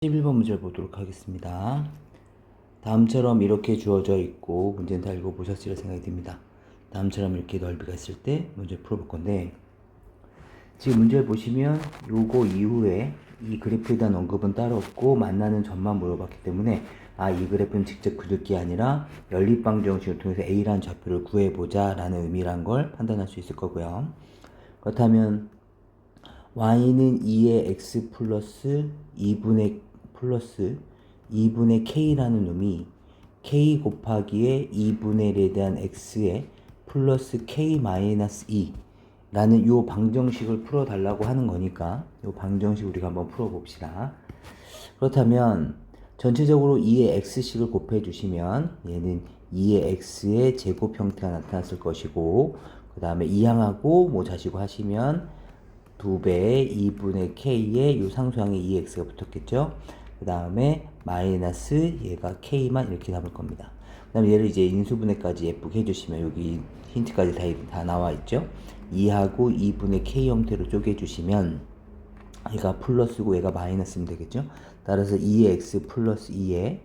11번 문제를 보도록 하겠습니다. 다음처럼 이렇게 주어져 있고 문제는 다 읽어보셨을 생각이 듭니다. 다음처럼 이렇게 넓이가 있을 때 문제 풀어볼 건데, 지금 문제를 보시면 요거 이후에 이 그래프에 대한 언급은 따로 없고 만나는 점만 물어봤기 때문에 이 그래프는 직접 그릴 게 아니라 연립방정식을 통해서 A라는 좌표를 구해보자 라는 의미란 걸 판단할 수 있을 거고요. 그렇다면 y는 2의 x 플러스 2분의 k라는 놈이 k 곱하기에 2분의 1에 대한 x에 플러스 k 마이너스 2 라는 요 방정식을 풀어달라고 하는 거니까 요 방정식 우리가 한번 풀어봅시다. 그렇다면 전체적으로 2의 x식을 곱해 주시면 얘는 2의 x의 제곱 형태가 나타났을 것이고, 그 다음에 이항하고 뭐 자시고 하시면 2배의 2분의 k에 요 상수항에 2x가 붙었겠죠. 그 다음에 마이너스 얘가 k만 이렇게 남을 겁니다. 그 다음에 얘를 이제 인수분해까지 예쁘게 해주시면 여기 힌트까지 다 나와 있죠. 2하고 2분의 k 형태로 쪼개주시면 얘가 플러스고 얘가 마이너스면 되겠죠. 따라서 2의 x 플러스 2에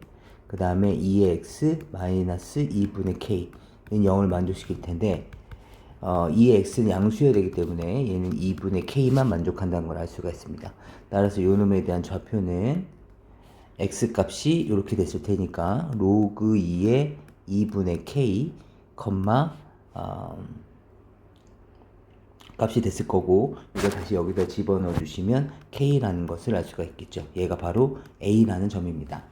그 다음에 2의 x 마이너스 2분의 k는 0을 만족시킬 텐데, 이 x는 양수여야 되기 때문에 얘는 2분의 k만 만족한다는 걸 알 수가 있습니다. 따라서 요 놈에 대한 좌표는 x 값이 이렇게 됐을 테니까 로그 2의 2분의 k, 값이 됐을 거고, 이거 다시 여기다 집어넣어 주시면 k라는 것을 알 수가 있겠죠. 얘가 바로 a라는 점입니다.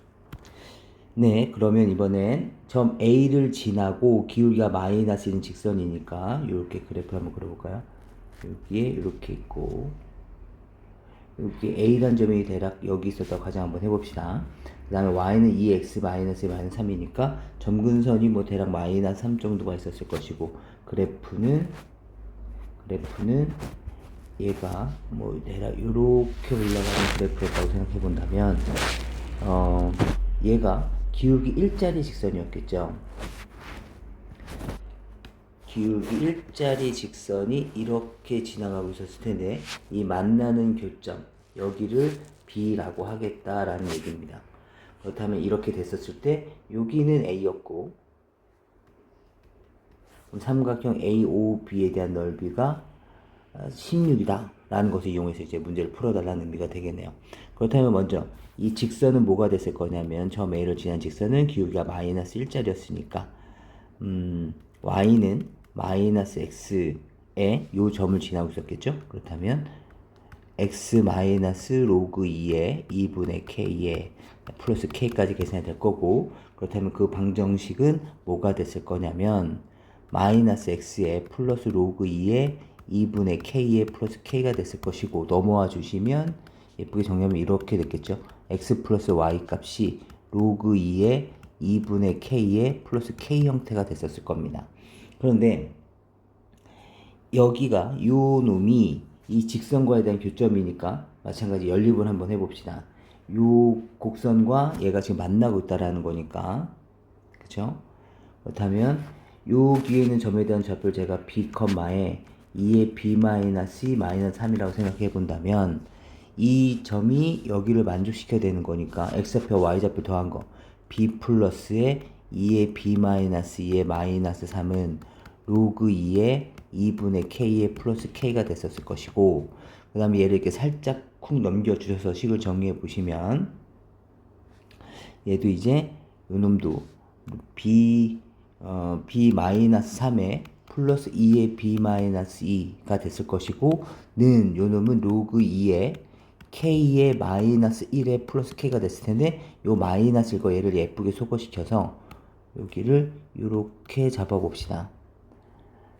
네, 그러면 이번엔 점 A를 지나고 기울기가 마이너스인 직선이니까 이렇게 그래프 한번 그려볼까요? 여기에 이렇게 있고, 여기 A라는 점이 대략 여기 있었다고 가정 한번 해봅시다. 그 다음에 Y는 2x 마이너스 3이니까 점근선이 뭐 대략 마이너스 3 정도가 있었을 것이고, 그래프는 얘가 뭐 대략 이렇게 올라가는 그래프였다고 생각해 본다면, 얘가 기울기 일자리 직선이었겠죠. 기울기 일자리 직선이 이렇게 지나가고 있었을 텐데, 이 만나는 교점 여기를 B라고 하겠다라는 얘기입니다. 그렇다면 이렇게 됐었을 때 여기는 A였고, 삼각형 AOB에 대한 넓이가 16이다 라는 것을 이용해서 이제 문제를 풀어달라는 의미가 되겠네요. 그렇다면 먼저 이 직선은 뭐가 됐을 거냐면, 점 A를 지난 직선은 기울기가 마이너스 1짜리였으니까 Y는 마이너스 X에 요 점을 지나고 있었겠죠. 그렇다면 X 마이너스 로그 2에 2분의 K에 플러스 K까지 계산이 될 거고, 그렇다면 그 방정식은 뭐가 됐을 거냐면 마이너스 X에 플러스 로그 2에 2분의 K에 플러스 K가 됐을 것이고, 넘어와 주시면 예쁘게 정리하면 이렇게 됐겠죠. X 플러스 Y 값이 로그 2에 2분의 K에 플러스 K 형태가 됐었을 겁니다. 그런데 여기가 요 놈이 이 직선과에 대한 교점이니까 마찬가지 연립을 한번 해봅시다. 요 곡선과 얘가 지금 만나고 있다라는 거니까, 그쵸? 그렇다면 요 뒤에 있는 점에 대한 좌표를 제가 b, 2의 b 마이너스 3이라고 생각해 본다면, 이 점이 여기를 만족시켜야 되는 거니까 x좌표 y좌표 더한 거 b 플러스에 2의 b 마이너스 2의 마이너스 3은 로그 2의 2분의 k의 플러스 k가 됐었을 것이고, 그 다음에 얘를 이렇게 살짝 쿵 넘겨주셔서 식을 정리해 보시면 얘도 이제 요놈도 b 마이너스 3에 플러스 2의 b 마이너스 2가 됐을 것이고, 는 요놈은 로그 2의 k의 마이너스 1에 플러스 k가 됐을 텐데, 요 마이너스일 거 얘를 예쁘게 소거시켜서 여기를 이렇게 잡아봅시다.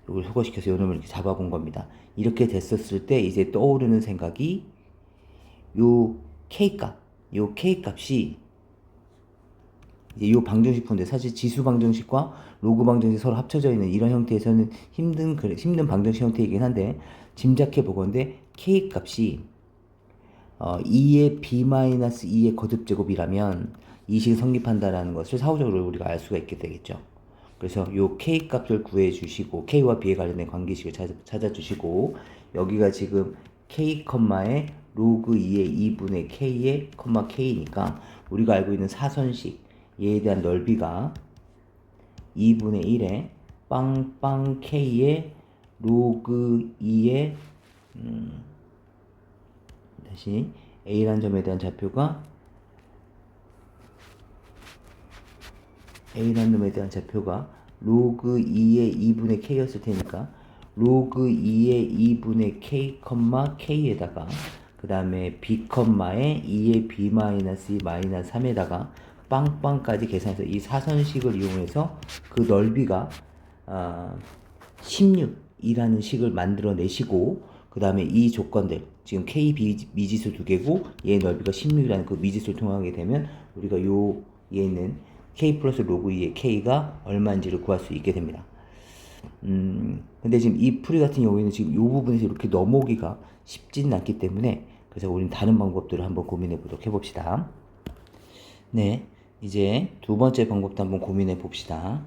이걸 소거시켜서 요 놈을 이렇게 잡아본 겁니다. 이렇게 됐었을 때 이제 떠오르는 생각이 요 K값이 이제 요 방정식 푸는데, 사실 지수 방정식과 로그 방정식이 서로 합쳐져 있는 이런 형태에서는 힘든 방정식 형태이긴 한데, 짐작해 보건데 K값이 2의 b-2의 거듭제곱이라면 이 식이 성립한다는 것을 사후적으로 우리가 알 수가 있게 되겠죠. 그래서 요 k 값을 구해 주시고, k와 b에 관련된 관계식을 찾아 주시고, 여기가 지금 k 컴마에 로그 2의 2분의 k의 컴마 k니까 우리가 알고 있는 사선식 얘에 대한 넓이가 2분의 1에 빵빵 k의 로그 2의 다시 a라는 점에 대한 좌표가 로그 2의 2분의 k였을 테니까 로그 2의 2분의 k, k에다가 그 다음에 b, 에 2의 b 마이너스 2 마이너스 3에다가 빵빵까지 계산해서 이 사선식을 이용해서 그 넓이가 16이라는 식을 만들어 내시고 그 다음에 이 조건들 지금 k 미지수 두 개고 얘의 넓이가 16이라는 그 미지수를 통하게 되면 우리가 얘는 k 플러스 로그 2의 k가 얼마인지를 구할 수 있게 됩니다. 근데 지금 이 풀이 같은 경우에는 지금 이 부분에서 이렇게 넘어오기가 쉽지는 않기 때문에 그래서 우리는 다른 방법들을 한번 고민해 보도록 해봅시다. 네, 이제 두 번째 방법도 한번 고민해 봅시다.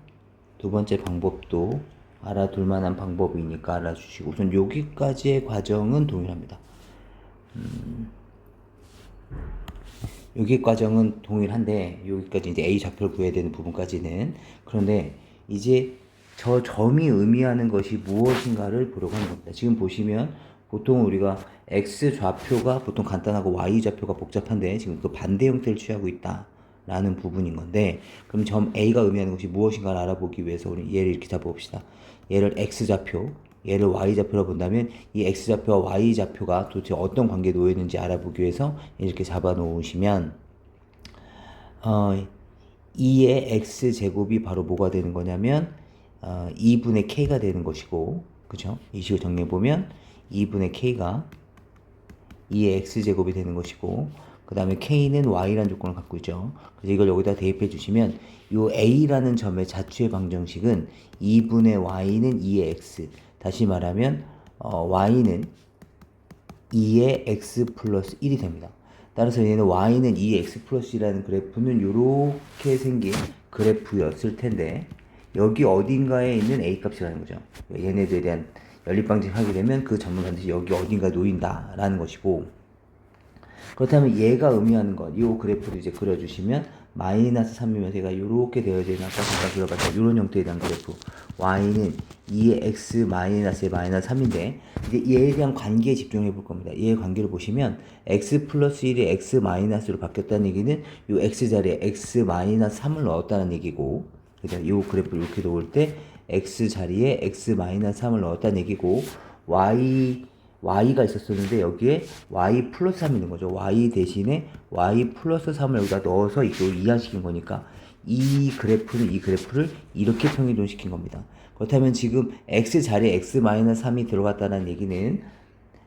두 번째 방법도 알아둘 만한 방법이니까 알아주시고 우선 여기까지의 과정은 동일합니다. 여기 과정은 동일한데 여기까지 이제 A 좌표를 구해야 되는 부분까지는 그런데 이제 저 점이 의미하는 것이 무엇인가를 보려고 하는 겁니다. 지금 보시면 보통 우리가 X 좌표가 보통 간단하고 Y 좌표가 복잡한데 지금 그 반대 형태를 취하고 있다라는 부분인 건데 그럼 점 A가 의미하는 것이 무엇인가를 알아보기 위해서 우리 얘를 이렇게 잡아봅시다. 얘를 X 좌표, 얘를 Y 좌표로 본다면 이 X 좌표와 Y 좌표가 도대체 어떤 관계에 놓여 있는지 알아보기 위해서 이렇게 잡아 놓으시면 2의 X 제곱이 바로 뭐가 되는 거냐면 2분의 K가 되는 것이고 그죠? 이 식을 정리해보면 2분의 K가 2의 X제곱이 되는 것이고 그 다음에 K는 Y라는 조건을 갖고 있죠. 그래서 이걸 여기다 대입해 주시면 이 A라는 점의 자취의 방정식은 2분의 Y는 2의 X 다시 말하면 Y는 2의 X 플러스 1이 됩니다. 따라서 얘는 Y는 2의 X 플러스 1이라는 그래프는 이렇게 생긴 그래프였을 텐데 여기 어딘가에 있는 A 값이라는 거죠. 얘네들에 대한 연립방정식 하게 되면 그 점은 반드시 여기 어딘가에 놓인다라는 것이고 그렇다면 얘가 의미하는 것, 이 그래프를 이제 그려주시면 마이너스 3이면서 얘가 이렇게 되어져 있는 아까 잠깐 그려봤죠. 이런 형태에 대한 그래프 Y는 2의 X 마이너스의 마이너스 3인데 이제 얘에 대한 관계에 집중해 볼 겁니다. 얘의 관계를 보시면 X 플러스 1이 X 마이너스로 바뀌었다는 얘기는 이 X 자리에 X 마이너스 3을 넣었다는 얘기고 그죠? 이 그래프를 이렇게 놓을 때 X 자리에 X 마이너스 3을 넣었다는 얘기고 Y가 있었었는데 여기에 Y 플러스 3이 있는 거죠. Y 대신에 Y 플러스 3을 여기다 넣어서 이걸 이항시킨 거니까 이 그래프를 이렇게 평이동시킨 겁니다. 그렇다면 지금 X 자리에 X 마이너스 3이 들어갔다는 얘기는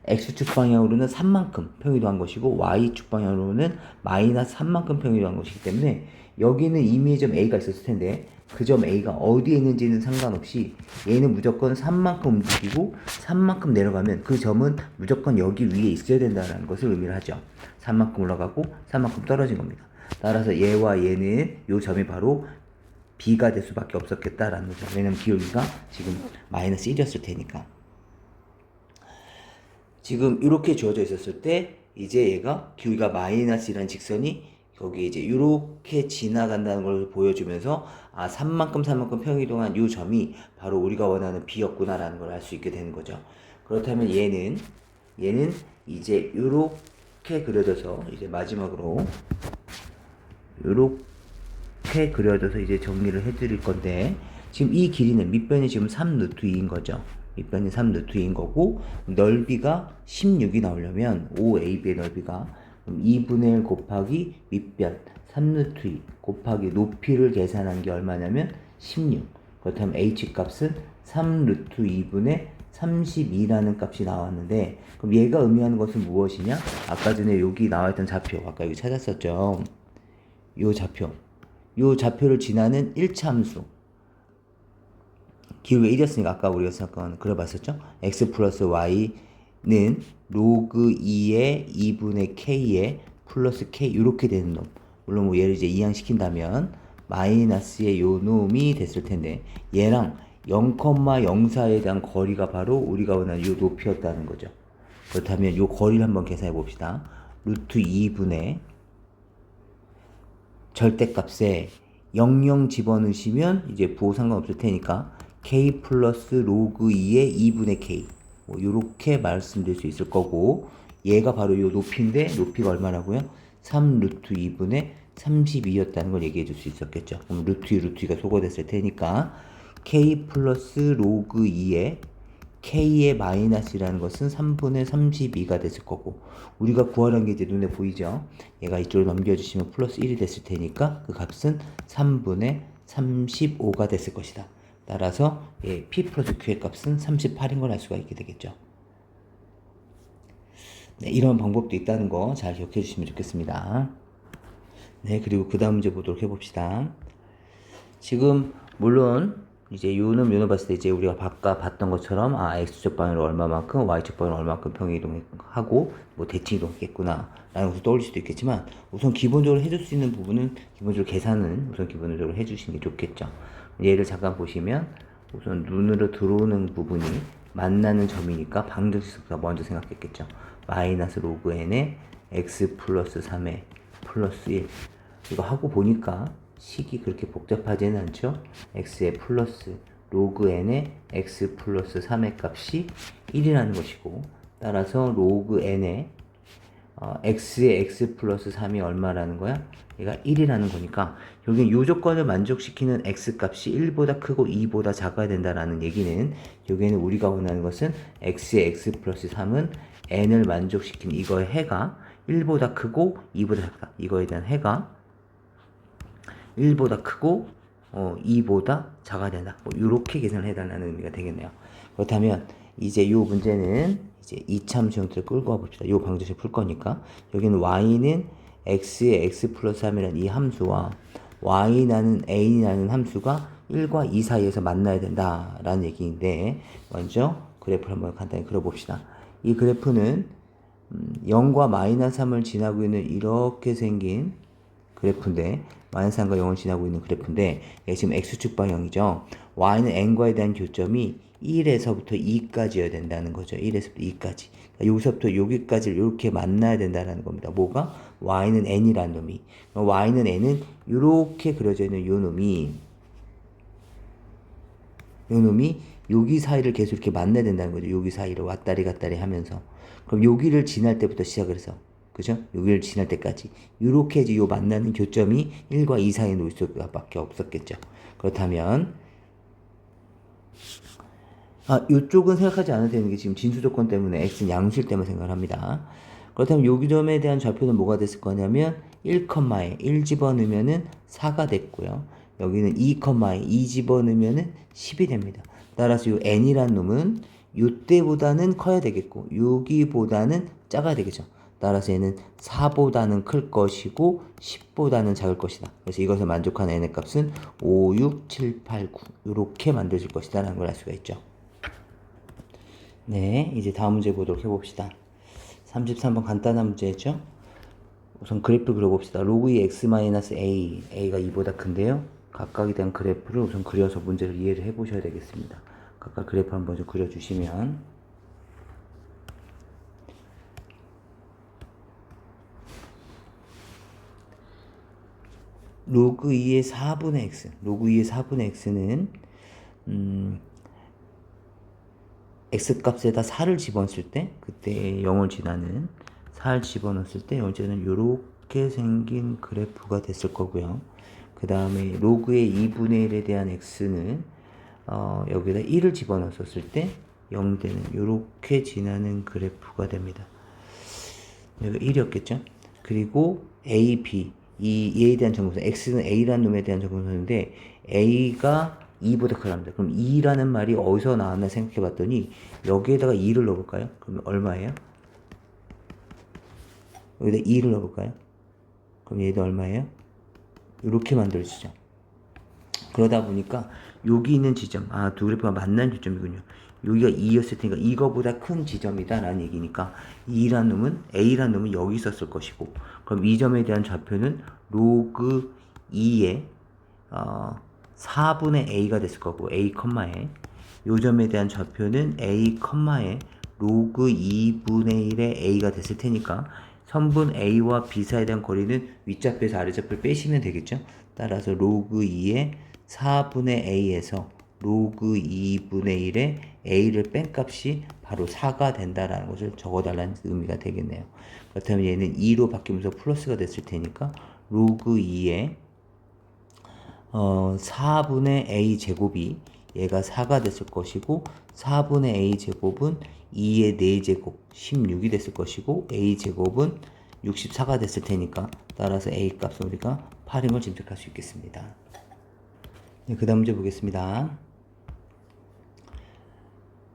X축 방향으로는 3만큼 평이동한 것이고 Y축 방향으로는 마이너스 3만큼 평이동한 것이기 때문에 여기는 이미 점 A가 있었을 텐데 그 점 A가 어디에 있는지는 상관없이 얘는 무조건 3만큼 움직이고 3만큼 내려가면 그 점은 무조건 여기 위에 있어야 된다는 것을 의미를 하죠. 3만큼 올라가고 3만큼 떨어진 겁니다. 따라서 얘와 얘는 이 점이 바로 B가 될 수밖에 없었겠다라는 거죠. 왜냐면 기울기가 지금 마이너스 1이었을 테니까. 지금 이렇게 주어져 있었을 때 이제 얘가 기울기가 마이너스 1이라는 직선이 거기 이제 이렇게 지나간다는 걸 보여주면서 3만큼 평이동한 이 점이 바로 우리가 원하는 B였구나라는 걸 알 수 있게 되는 거죠. 그렇다면 얘는 이제 이렇게 그려져서 이제 마지막으로 이렇게 그려져서 이제 정리를 해드릴 건데 지금 이 길이는 밑변이 지금 3루트 2인 거죠. 밑변이 3루트 2인 거고 넓이가 16이 나오려면 OAB의 넓이가 2분의 1 곱하기 밑변 3루트 2 곱하기 높이를 계산한 게 얼마냐면 16. 그렇다면 H값은 3루트 2분의 32라는 값이 나왔는데 그럼 얘가 의미하는 것은 무엇이냐? 아까 전에 여기 나와있던 좌표 아까 여기 찾았었죠. 요 좌표를 지나는 1차 함수 기울기가 1이었으니까 아까 우리가 잠깐 그려봤었죠. X 플러스 Y는 로그 2의 2분의 K에 플러스 K 이렇게 되는 놈. 물론 뭐 얘를 이제 이항시킨다면 마이너스의 요 놈이 됐을 텐데 얘랑 0,04에 대한 거리가 바로 우리가 원하는 요 높이였다는 거죠. 그렇다면 요 거리를 한번 계산해 봅시다. 루트 2분의 절대값에 00 집어넣으시면 이제 부호 상관없을 테니까 k 플러스 로그 2의 2분의 k 뭐 요렇게 말씀드릴 수 있을 거고, 얘가 바로 요 높이인데 높이가 얼마라고요? 3 루트 2분의 32였다는 걸 얘기해 줄 수 있었겠죠. 그럼 루트 2 루트 2가 소거됐을 테니까 k 플러스 로그 2의 k의 마이너스라는 것은 3분의 32가 됐을 거고, 우리가 구하라는 게 이제 눈에 보이죠? 얘가 이쪽으로 넘겨주시면 플러스 1이 됐을 테니까 그 값은 3분의 35가 됐을 것이다. 따라서 P 플러스 Q의 값은 38인 걸 알 수가 있게 되겠죠. 네, 이런 방법도 있다는 거 잘 기억해 주시면 좋겠습니다. 네, 그리고 그 다음 문제 보도록 해봅시다. 지금 물론 이제 요놈 봤을 때 이제 우리가 아까 봤던 것처럼 x축 방향으로 얼마만큼 y축 방향으로 얼마만큼 평행이동하고 뭐 대칭 이동했겠구나 라는 것을 떠올릴 수도 있겠지만, 우선 기본적으로 해줄 수 있는 부분은 기본적으로 계산은 우선 기본적으로 해주시는 게 좋겠죠. 얘를 잠깐 보시면 우선 눈으로 들어오는 부분이 만나는 점이니까 방정식부터 먼저 생각했겠죠. 마이너스 로그 n의 x 플러스 3의 플러스 1, 이거 하고 보니까 식이 그렇게 복잡하지는 않죠. x의 플러스 로그 n의 x 플러스 3의 값이 1이라는 것이고, 따라서 로그 n의 x의 x 플러스 3이 얼마라는 거야? 얘가 1이라는 거니까 여기 요 조건을 만족시키는 x 값이 1보다 크고 2보다 작아야 된다라는 얘기는, 여기에는 우리가 원하는 것은 x의 x 플러스 3은 n을 만족시키는 이거의 해가 1보다 크고 2보다 작다. 이거에 대한 해가 1보다 크고 2보다 작아야 된다. 뭐 이렇게 계산을 해달라는 의미가 되겠네요. 그렇다면 이제 요 문제는 이제 이참수 형태를 끌고 와봅시다. 요 방정식 풀 거니까 여기는 y는 x의 x 플러스 3이라는 이 함수와 y라는 a라는 함수가 1과 2 사이에서 만나야 된다라는 얘기인데, 먼저 그래프를 한번 간단히 그려봅시다. 이 그래프는 0과 마이너스 3을 지나고 있는 이렇게 생긴 그래프인데, 마이너스 3과 0을 지나고 있는 그래프인데, 지금 x축 방향이죠. y는 n과에 대한 교점이 1에서부터 2까지여야 된다는 거죠. 1에서부터 2까지. 그러니까 여기서부터 여기까지를 이렇게 만나야 된다는 겁니다. 뭐가? y는 n이라는 놈이. y는 n은 이렇게 그려져 있는 요 놈이 여기 사이를 계속 이렇게 만나야 된다는 거죠. 여기 사이를 왔다리 갔다리 하면서. 그럼 여기를 지날 때부터 시작을 해서, 그죠? 여기를 지날 때까지 이렇게 이제 요 만나는 교점이 1과 2 사이에 놓을 수밖에 없었겠죠. 그렇다면 요쪽은 생각하지 않아도 되는 게, 지금 진수 조건 때문에 x는 양수일 때만 생각을 합니다. 그렇다면 요 점에 대한 좌표는 뭐가 됐을 거냐면 1에 1 집어넣으면은 4가 됐고요. 여기는 2에 2 집어넣으면은 10이 됩니다. 따라서 요 n이란 놈은 요때보다는 커야 되겠고 여기보다는 작아야 되겠죠. 따라서 얘는 4보다는 클 것이고 10보다는 작을 것이다. 그래서 이것을 만족하는 n의 값은 5, 6, 7, 8, 9 이렇게 만들어질 것이다 라는 걸 알 수가 있죠. 네, 이제 다음 문제 보도록 해봅시다. 33번 간단한 문제죠. 우선 그래프 그려봅시다. 로그 2 x-a, a가 2보다 큰데요. 각각에 대한 그래프를 우선 그려서 문제를 이해를 해보셔야 되겠습니다. 각각 그래프 한번 좀 그려주시면, 로그 2의 4분의 x, 로그 2의 4분의 x는 x값에다 4를 집어넣었을 때, 그때 0을 지나는 4를 집어넣었을 때 현재는 이렇게 생긴 그래프가 됐을 거고요. 그 다음에 로그의 2분의 1에 대한 x는 여기다 1을 집어넣었을 때 0되는 이렇게 지나는 그래프가 됩니다. 여기가 1이었겠죠? 그리고 a, b, 얘에 대한 정분선, x는 a라는 놈에 대한 정분선인데 a가 2보다 크답니다. 그럼 2라는 말이 어디서 나왔나 생각해 봤더니 여기에다가 2를 넣어볼까요? 그럼 얼마예요? 여기다 2를 넣어볼까요? 그럼 얘도 얼마예요? 이렇게 만들어지죠. 그러다 보니까 여기 있는 지점, 두 그래프가 만난 지점이군요. 여기가 2였을 테니까 이거보다 큰 지점이다 라는 얘기니까 A란 놈은 여기 있었을 것이고, 그럼 이 점에 대한 좌표는 로그 2의 4분의 A가 됐을 거고, A, 요 점에 대한 좌표는 A, 의 로그 2분의 1의 a가 됐을 테니까 선분 a와 b 사이에 대한 거리는 윗좌표에서 아래좌표를 빼시면 되겠죠. 따라서 로그 2의 4분의 a에서 로그 2분의 1의 a를 뺀 값이 바로 4가 된다라는 것을 적어달라는 의미가 되겠네요. 그렇다면 얘는 2로 바뀌면서 플러스가 됐을 테니까 로그 2의 4분의 a 제곱이 얘가 4가 됐을 것이고 4분의 a 제곱은 2의 4제곱 16이 됐을 것이고 a 제곱은 64가 됐을 테니까 따라서 a 값은 우리가 8인 걸 짐작할 수 있겠습니다. 네, 그 다음 문제 보겠습니다.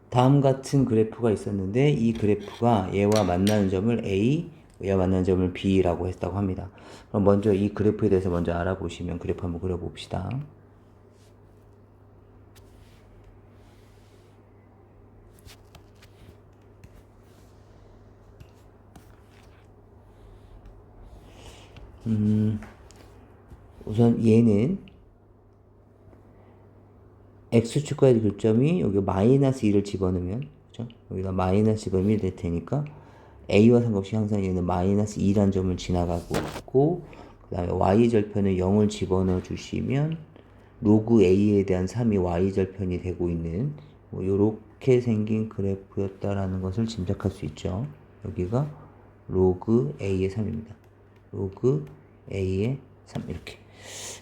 다음 같은 그래프가 있었는데 이 그래프가 얘와 만나는 점을 A, 얘와 만나는 점을 B라고 했다고 합니다. 그럼 먼저 이 그래프에 대해서 먼저 알아보시면 그래프 한번 그려봅시다. 우선 얘는 x축과의 교점이 여기 마이너스 2를 집어넣으면 그죠? 여기다 마이너스 집어넣으면 1될 테니까 a와 상관없이 항상 얘는 마이너스 2란 점을 지나가고 있고 그 다음에 y절편에 0을 집어넣어 주시면 로그 a에 대한 3이 y절편이 되고 있는 뭐 요렇게 생긴 그래프였다라는 것을 짐작할 수 있죠. 여기가 로그 a의 3입니다. 로그 a의 3 이렇게.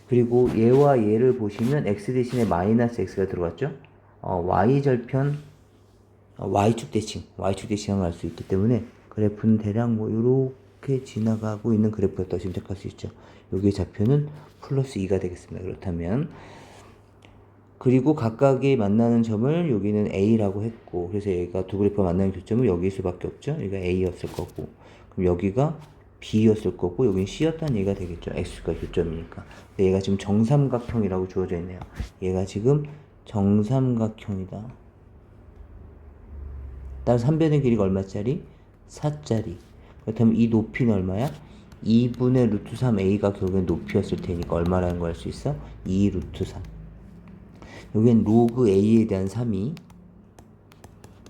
그리고 얘와 얘를 보시면 x 대신에 마이너스 x가 들어갔죠. y절편 y축 대칭을 알 수 있기 때문에 그래프는 대략 뭐 이렇게 지나가고 있는 그래프였다고 짐작할 수 있죠. 여기의 좌표는 플러스 2가 되겠습니다. 그렇다면 그리고 각각이 만나는 점을 여기는 a라고 했고 그래서 얘가 두 그래프가 만나는 교점은 여기일 수밖에 없죠. 여기가 a였을 거고 그럼 여기가 b였을 거고 여기는 c였다는 얘기가 되겠죠. x가 교점이니까. 근데 얘가 지금 정삼각형이라고 주어져 있네요. 얘가 지금 정삼각형이다. 따라서 한 변의 길이가 얼마짜리? 4짜리. 그렇다면 이 높이는 얼마야? 2분의 루트 3a가 결국엔 높이였을 테니까 얼마라는 걸 알 수 있어? 2 루트 3. 여기엔 로그 a에 대한 3이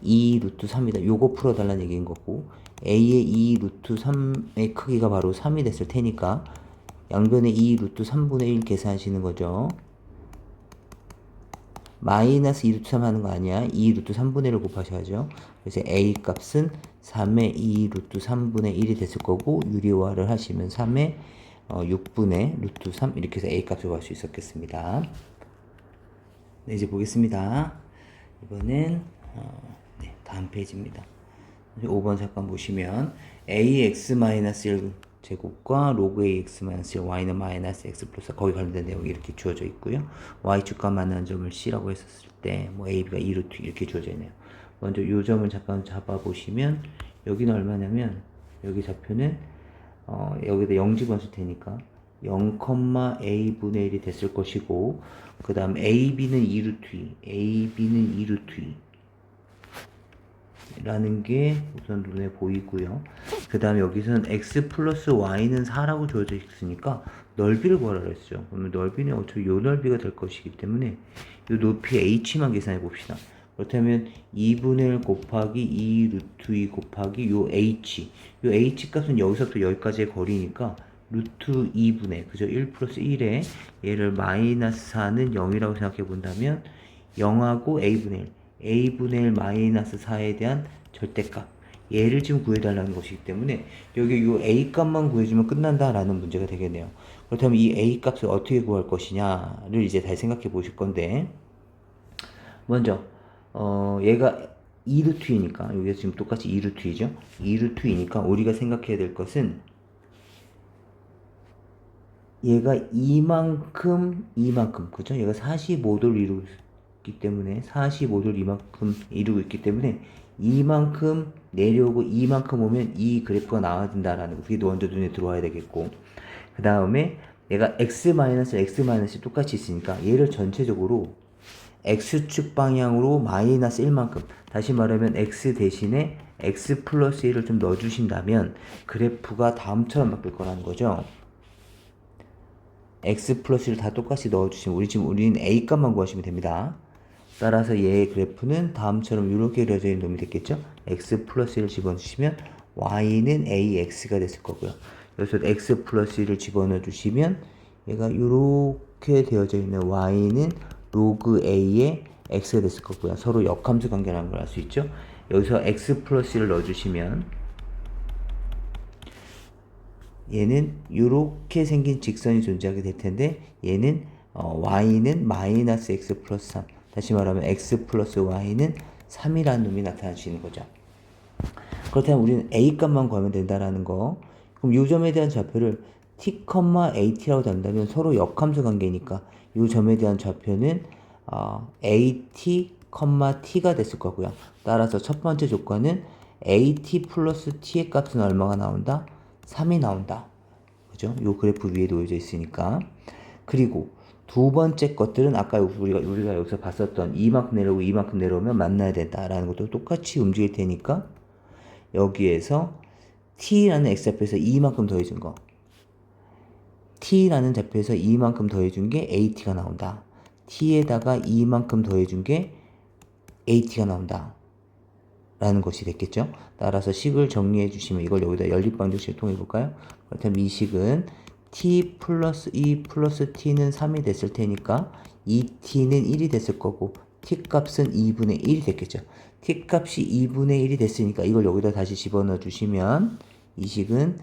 2 루트 3이다. 요거 풀어달라는 얘기인 거고 a의 2 루트 3의 크기가 바로 3이 됐을 테니까 양변의 2 루트 3분의 1 계산하시는 거죠. 마이너스 2 루트 3 하는 거 아니야. 2 루트 3분의 1을 곱하셔야죠. 그래서 a 값은 3의 2 루트 3분의 1이 됐을 거고 유리화를 하시면 3의 6분의 루트 3 이렇게 해서 a 값을 구할 수 있었겠습니다. 네, 이제 보겠습니다. 이번엔 네, 다음 페이지입니다. 5번 잠깐 보시면 ax-1 제곱과 로그 ax-1 y는 마이너스 x 플러스 거기 관련된 내용이 이렇게 주어져 있고요. y축과 만나는 점을 c라고 했었을 때 뭐 ab가 2루트 이렇게 주어져 있네요. 먼저 이 점을 잠깐 잡아보시면 여기는 얼마냐면 여기 좌표는 여기다 0 집어넣을 테니까 0,a분의 1이 됐을 것이고 그 다음 ab는 2루트 2 ab는 2루트 2 라는 게 우선 눈에 보이고요. 그 다음에 여기서는 x 플러스 y는 4라고 주어져 있으니까 넓이를 구하라 그랬죠. 그러면 넓이는 어차피 요 넓이가 될 것이기 때문에 요 높이 h만 계산해 봅시다. 그렇다면 2분의 1 곱하기 2 루트 2 곱하기 요 h 값은 여기서부터 여기까지의 거리니까 루트 2분의 그죠? 1 플러스 1에 얘를 마이너스 4는 0이라고 생각해 본다면 0하고 a분의 1 마이너스 4에 대한 절대값 얘를 지금 구해달라는 것이기 때문에 여기 요 a 값만 구해주면 끝난다라는 문제가 되겠네요. 그렇다면 이 a 값을 어떻게 구할 것이냐를 이제 다시 생각해 보실 건데 먼저 얘가 2루트이니까 여기가 지금 똑같이 2루트이죠. 2루트이니까 우리가 생각해야 될 것은 얘가 이만큼 그죠? 얘가 45도를 이루고 있기 때문에 45도를 이만큼 이루고 있기 때문에 이만큼 내려오고 이만큼 오면 이 그래프가 나와야 된다라는 거. 그게 먼저 눈에 들어와야 되겠고 그 다음에 얘가 x 똑같이 있으니까 얘를 전체적으로 x축 방향으로 마이너스 1만큼 다시 말하면 x 대신에 x 플러스 1을 좀 넣어주신다면 그래프가 다음처럼 바뀔 거라는 거죠. x 플러스 1을 다 똑같이 넣어주시면 우리는 a 값만 구하시면 됩니다. 따라서 얘의 그래프는 다음처럼 이렇게 그려져 있는 놈이 됐겠죠. x 플러스 1을 집어넣으시면 y는 ax가 됐을 거고요. 여기서 x 플러스 1을 집어넣어 주시면 얘가 이렇게 되어져 있는 y는 로그 a의 x가 됐을 거고요. 서로 역함수 관계라는 걸 알 수 있죠. 여기서 x 플러스 1을 넣어주시면 얘는 이렇게 생긴 직선이 존재하게 될 텐데 얘는 y는 마이너스 x 플러스 3, 다시 말하면 x 플러스 y는 3이라는 놈이 나타나시는 거죠. 그렇다면 우리는 a 값만 구하면 된다라는 거. 그럼 이 점에 대한 좌표를 t, at라고 단다면 서로 역함수 관계니까 이 점에 대한 좌표는 at, t가 됐을 거고요. 따라서 첫 번째 조건은 at 플러스 t의 값은 얼마가 나온다? 3이 나온다. 그죠? 요 그래프 위에 놓여져 있으니까. 그리고 두 번째 것들은 아까 우리가 여기서 봤었던 이만큼 내려오고 이만큼 내려오면 만나야 된다라는 것도 똑같이 움직일 테니까 여기에서 t라는 x좌표에서 이만큼 더해준 거, t라는 좌표에서 이만큼 더해준 게 at가 나온다. t에다가 이만큼 더해준 게 at가 나온다. 라는 것이 됐겠죠. 따라서 식을 정리해 주시면 이걸 여기다 연립방정식을 통해 볼까요? 그렇다면 이 식은 t 플러스 2 플러스 t는 3이 됐을 테니까 2t는 1이 됐을 거고 t 값은 2분의 1이 됐겠죠. t 값이 2분의 1이 됐으니까 이걸 여기다 다시 집어넣어 주시면 이 식은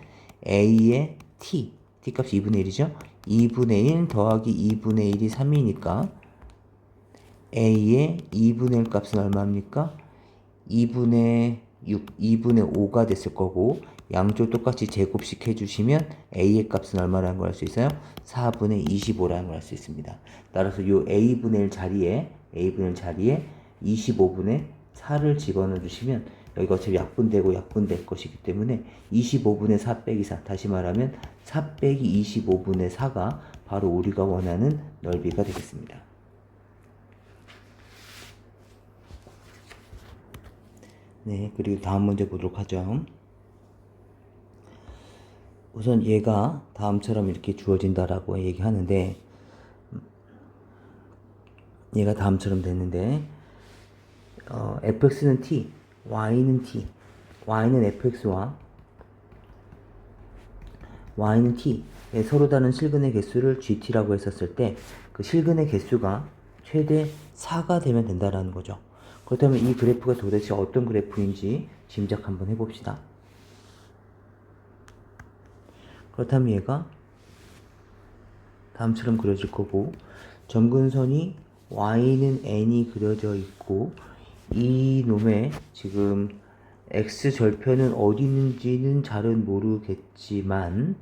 a의 t 값이 2분의 1이죠. 2분의 1 더하기 2분의 1이 3이니까 a의 2분의 1 값은 얼마입니까? 2분의 6, 2분의 5가 됐을 거고 양쪽 똑같이 제곱식 해주시면 a의 값은 얼마라는 걸 알 수 있어요? 4분의 25라는 걸 알 수 있습니다. 따라서 이 a분의 1 자리에 25분의 4를 집어넣어 주시면 여기가 어차피 약분되고 약분될 것이기 때문에 25분의 4 빼기 4, 다시 말하면 4 빼기 25분의 4가 바로 우리가 원하는 넓이가 되겠습니다. 네, 그리고 다음 문제 보도록 하죠. 우선 얘가 다음처럼 이렇게 주어진다라고 얘기하는데 얘가 다음처럼 됐는데 fx는 t, y는 t, y는 fx와 y는 t, 서로 다른 실근의 개수를 gt라고 했었을 때 그 실근의 개수가 최대 4가 되면 된다라는 거죠. 그렇다면 이 그래프가 도대체 어떤 그래프인지 짐작 한번 해봅시다. 그렇다면 얘가 다음처럼 그려질 거고 점근선이 y는 n이 그려져 있고 이 놈의 지금 x절편은 어디 있는지는 잘은 모르겠지만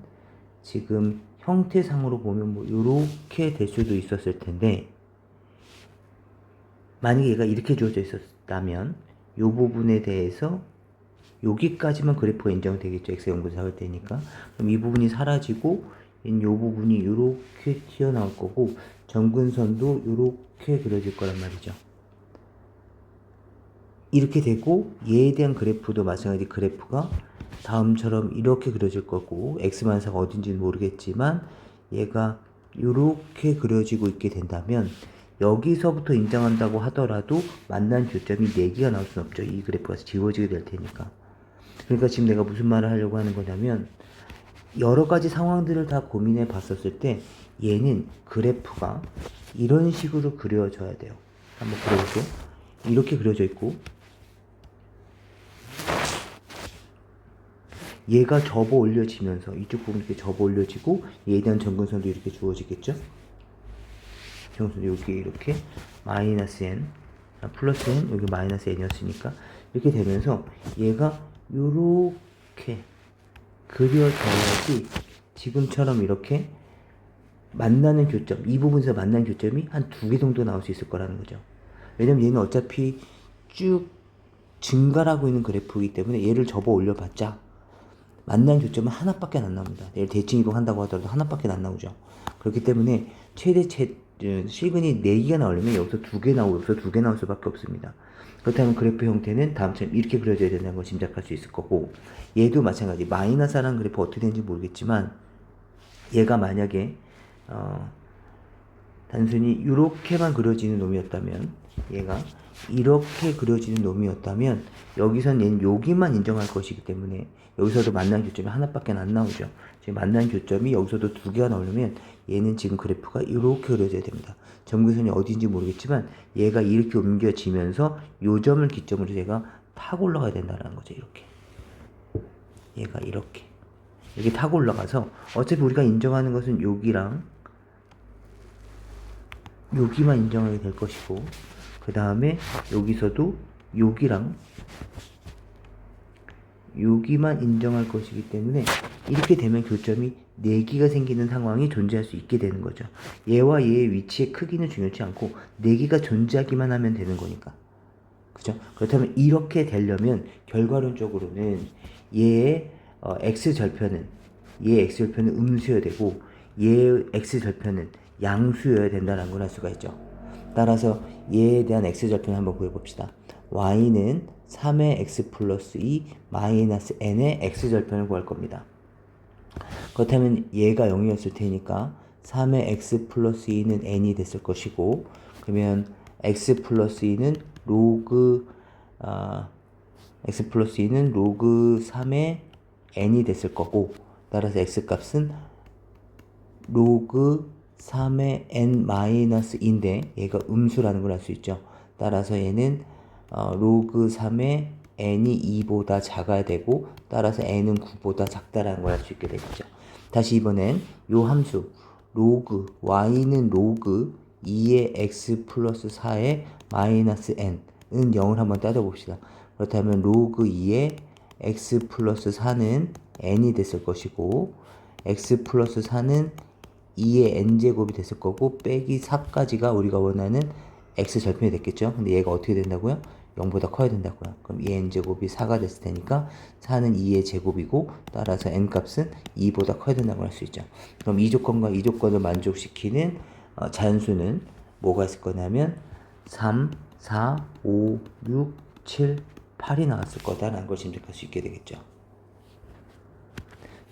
지금 형태상으로 보면 뭐 이렇게 될 수도 있었을 텐데 만약에 얘가 이렇게 주어져 있었다면 이 부분에 대해서 여기까지만 그래프가 인정되겠죠. x연분을 잡을 때니까. 그럼 이 부분이 사라지고 이 부분이 이렇게 튀어나올 거고 점근선도 이렇게 그려질 거란 말이죠. 이렇게 되고 얘에 대한 그래프도 마찬가지 그래프가 다음처럼 이렇게 그려질 거고 x만사가 어딘지는 모르겠지만 얘가 이렇게 그려지고 있게 된다면 여기서부터 인정한다고 하더라도 만난 교점이 4개가 나올 수는 없죠. 이 그래프가 지워지게 될 테니까. 그러니까 지금 내가 무슨 말을 하려고 하는 거냐면 여러 가지 상황들을 다 고민해 봤었을 때 얘는 그래프가 이런 식으로 그려져야 돼요. 한번 그려볼게요. 이렇게 그려져 있고 얘가 접어 올려지면서 이쪽 부분 이렇게 접어 올려지고 얘에 대한 점근선도 이렇게 주어지겠죠. 점근선도 여기 이렇게 마이너스 n 플러스 n 여기 마이너스 n이었으니까 이렇게 되면서 얘가 요렇게 그려져야지 지금처럼 이렇게 만나는 교점, 이 부분에서 만나는 교점이 한 2개 정도 나올 수 있을 거라는 거죠. 왜냐면 얘는 어차피 쭉 증가하고 있는 그래프이기 때문에 얘를 접어 올려봤자 만난 교점은 하나밖에 안 나옵니다. 얘를 대칭 이동한다고 하더라도 하나밖에 안 나오죠. 그렇기 때문에 최대 실근이 4개가 나오려면 여기서 2개 나오고 여기서 2개 나올 수밖에 없습니다. 그렇다면 그래프 형태는 다음처럼 이렇게 그려져야 된다는 걸 짐작할 수 있을 거고 얘도 마찬가지 마이너스라는 그래프 어떻게 되는지 모르겠지만 얘가 만약에 단순히 이렇게만 그려지는 놈이었다면 얘가 이렇게 그려지는 놈이었다면 여기선 얘는 여기만 인정할 것이기 때문에 여기서도 만난 교점이 하나밖에 안 나오죠. 지금 만난 교점이 여기서도 두 개가 나오려면 얘는 지금 그래프가 이렇게 그려져야 됩니다. 점근선이 어디인지 모르겠지만 얘가 이렇게 옮겨지면서 요 점을 기점으로 얘가 타고 올라가야 된다는 거죠. 이렇게 얘가 이렇게 타고 올라가서 어차피 우리가 인정하는 것은 여기랑 여기만 인정하게 될 것이고 그 다음에 여기서도 여기랑 여기만 인정할 것이기 때문에 이렇게 되면 교점이 4개가 생기는 상황이 존재할 수 있게 되는 거죠. 얘와 얘의 위치의 크기는 중요치 않고 4개가 존재하기만 하면 되는 거니까. 그죠? 그렇다면 이렇게 되려면 결과론적으로는 얘의 x절편은 음수여야 되고 얘의 x절편은 양수여야 된다는 걸 알 수가 있죠. 따라서 얘에 대한 x절편 한번 구해봅시다. y는 3의 x 플러스 2 마이너스 n의 x절편을 구할 겁니다. 그렇다면 얘가 0이었을 테니까 3의 x 플러스 2는 n이 됐을 것이고 그러면 x 플러스 2는 로그 x 플러스 2는 로그 3의 n이 됐을 거고 따라서 x 값은 로그 3의 n 마이너스 2인데 얘가 음수라는 걸 알 수 있죠. 따라서 얘는 로그 3의 n이 2보다 작아야 되고 따라서 n은 9보다 작다라는 걸 알 수 있게 되겠죠. 다시 이번엔 요 함수 로그 y는 로그 2의 x 플러스 4의 마이너스 n은 0을 한번 따져봅시다. 그렇다면 로그 2의 x 플러스 4는 n이 됐을 것이고 x 플러스 4는 2의 n제곱이 됐을 거고 빼기 4까지가 우리가 원하는 x절편이 됐겠죠. 근데 얘가 어떻게 된다고요? 0보다 커야 된다고요. 그럼 2의 n제곱이 4가 됐을 테니까 4는 2의 제곱이고 따라서 n값은 2보다 커야 된다고 할 수 있죠. 그럼 이 조건과 이 조건을 만족시키는 자연수는 뭐가 있을 거냐면 3, 4, 5, 6, 7, 8이 나왔을 거다라는 걸 짐작할 수 있게 되겠죠.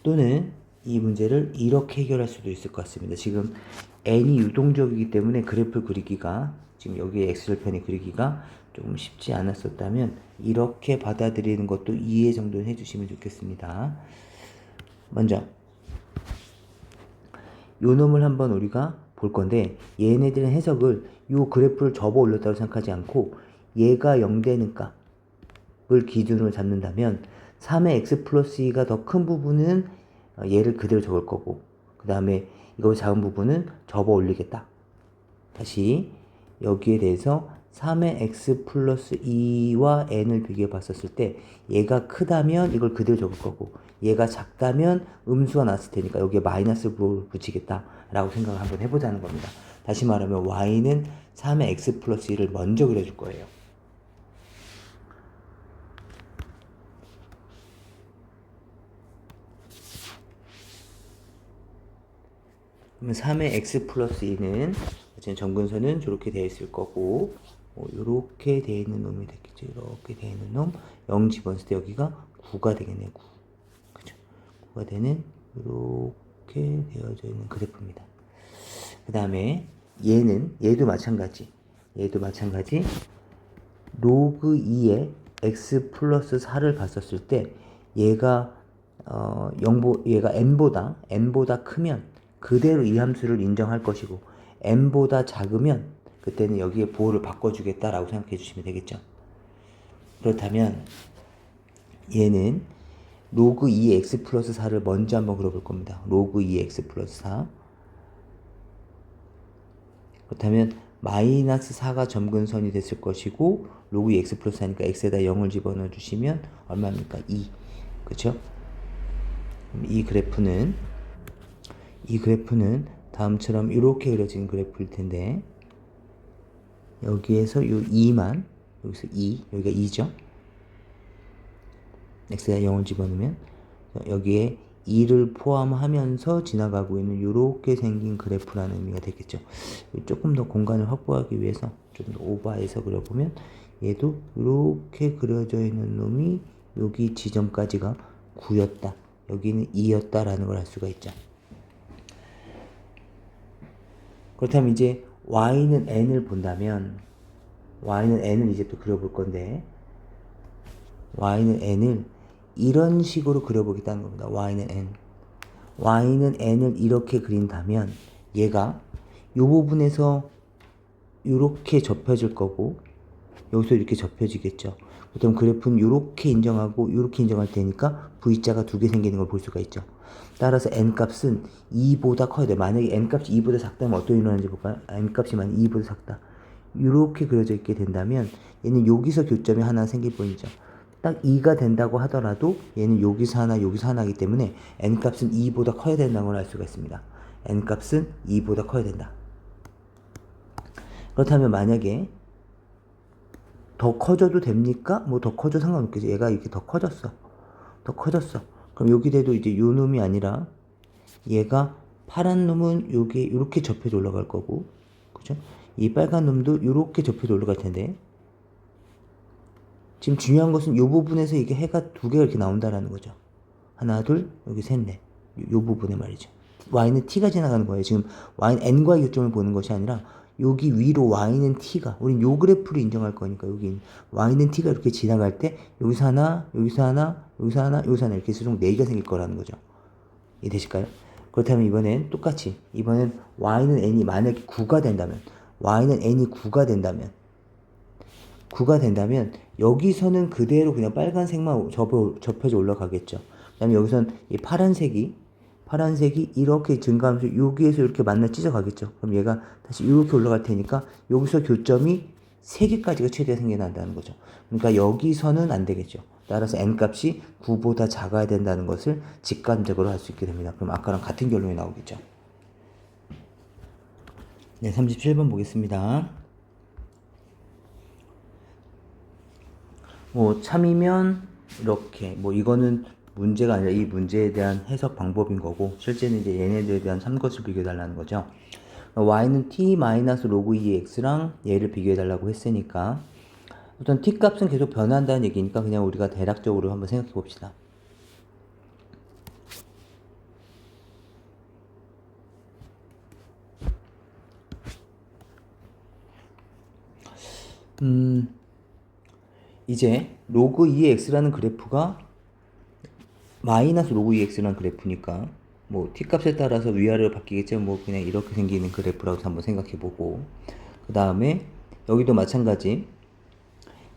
또는 이 문제를 이렇게 해결할 수도 있을 것 같습니다. 지금 n이 유동적이기 때문에 그래프를 그리기가 지금 여기에 x절편을 그리기가 조금 쉽지 않았었다면 이렇게 받아들이는 것도 이해 정도는 해주시면 좋겠습니다. 먼저 요 놈을 한번 우리가 볼 건데 얘네들은 해석을 요 그래프를 접어 올렸다고 생각하지 않고 얘가 0 되는 값을 기준으로 잡는다면 3의 x 플러스 2가 더 큰 부분은 얘를 그대로 적을 거고 그 다음에 이거 작은 부분은 접어 올리겠다. 다시 여기에 대해서 3의 x 플러스 2와 n을 비교해 봤었을 때 얘가 크다면 이걸 그대로 적을 거고 얘가 작다면 음수가 나왔을 테니까 여기에 마이너스를 붙이겠다 라고 생각을 한번 해보자는 겁니다. 다시 말하면 y는 3의 x 플러스 2를 먼저 그려줄 거예요. 그러면 3의 x 플러스 2는 점근선은 저렇게 되어 있을 거고 이렇게 되어 있는 놈이 되겠죠. 이렇게 되어 있는 놈 0 집어넣을 때 여기가 9가 되겠네요. 9. 그죠? 9가 되는 이렇게 되어져 있는 그래프입니다. 그 다음에 얘도 마찬가지 로그 2의 x 플러스 4를 봤었을 때 얘가 얘가 n보다 크면 그대로 이 함수를 인정할 것이고 n보다 작으면 그때는 여기에 보호를 바꿔주겠다라고 생각해 주시면 되겠죠. 그렇다면 얘는 로그 2의 x 플러스 4를 먼저 한번 그려볼 겁니다. 로그 2의 x 플러스 4 그렇다면 마이너스 4가 점근선이 됐을 것이고 로그 2 x 플러스 4니까 x에다 0을 집어넣어 주시면 얼마입니까? 2 그렇죠? 이 그래프는 다음처럼 이렇게 그려진 그래프일 텐데 여기에서 요 2만 여기서 2 여기가 2죠. x에다 0을 집어넣으면 여기에 2를 포함하면서 지나가고 있는 이렇게 생긴 그래프라는 의미가 되겠죠. 조금 더 공간을 확보하기 위해서 좀 더 오버해서 그려보면 얘도 이렇게 그려져 있는 놈이 여기 지점까지가 9였다. 여기는 2였다라는 걸 알 수가 있죠. 그렇다면 이제 y는 n을 본다면 y는 n을 이제 또 그려볼 건데 y는 n을 이런 식으로 그려보겠다는 겁니다. y는 n을 이렇게 그린다면 얘가 이 부분에서 이렇게 접혀질 거고 여기서 이렇게 접혀지겠죠. 그럼 그래프는 이렇게 인정하고 이렇게 인정할 테니까 V자가 두 개 생기는 걸 볼 수가 있죠. 따라서 n값은 2보다 커야 돼. 만약에 n값이 2보다 작다면 어떤 일이 일어나는지 볼까요? n값이 만약 2보다 작다. 이렇게 그려져 있게 된다면 얘는 여기서 교점이 하나 생길 뿐이죠. 딱 2가 된다고 하더라도 얘는 여기서 하나 하기 때문에 n값은 2보다 커야 된다는 걸 알 수가 있습니다. n값은 2보다 커야 된다. 그렇다면 만약에 더 커져도 됩니까? 뭐 더 커져 상관없겠지. 얘가 이렇게 더 커졌어. 그럼 여기 돼도 이제 요 놈이 아니라 얘가 파란 놈은 요게 이렇게 접혀져 올라갈 거고, 그죠? 이 빨간 놈도 이렇게 접혀져 올라갈 텐데 지금 중요한 것은 요 부분에서 이게 해가 두 개가 이렇게 나온다라는 거죠. 하나, 둘, 여기 셋, 넷. 요 부분에 말이죠. y는 t가 지나가는 거예요. 지금 y는 n과의 교점을 보는 것이 아니라 여기 위로 y는 t가, 우린 요 그래프를 인정할 거니까 여기 y는 t가 이렇게 지나갈 때 여기서 하나, 여기서 하나, 여기서 하나, 여기서 하나 이렇게 해서 총 4개가 생길 거라는 거죠. 이해되실까요? 그렇다면 이번엔 똑같이 이번엔 y는 n이 만약에 9가 된다면 y는 n이 9가 된다면 여기서는 그대로 그냥 빨간색만 접혀져 올라가겠죠. 그 다음에 여기선 이 파란색이 이렇게 증가하면서 여기에서 이렇게 만나 찢어가겠죠. 그럼 얘가 다시 이렇게 올라갈 테니까 여기서 교점이 3개까지가 최대가 생겨난다는 거죠. 그러니까 여기서는 안 되겠죠. 따라서 n값이 9보다 작아야 된다는 것을 직관적으로 할 수 있게 됩니다. 그럼 아까랑 같은 결론이 나오겠죠. 네, 37번 보겠습니다. 뭐 참이면 이렇게 뭐 이거는 문제가 아니라 이 문제에 대한 해석 방법인 거고 실제는 이제 얘네들에 대한 참것을 비교해 달라는 거죠. y는 t-log 2x랑 얘를 비교해 달라고 했으니까 어떤 t 값은 계속 변한다는 얘기니까 그냥 우리가 대략적으로 한번 생각해 봅시다. 이제 log 2x라는 그래프가 마이너스 log 2x라는 그래프니까 뭐 t값에 따라서 위아래로 바뀌겠죠. 뭐 그냥 이렇게 생기는 그래프라고 한번 생각해 보고 그 다음에 여기도 마찬가지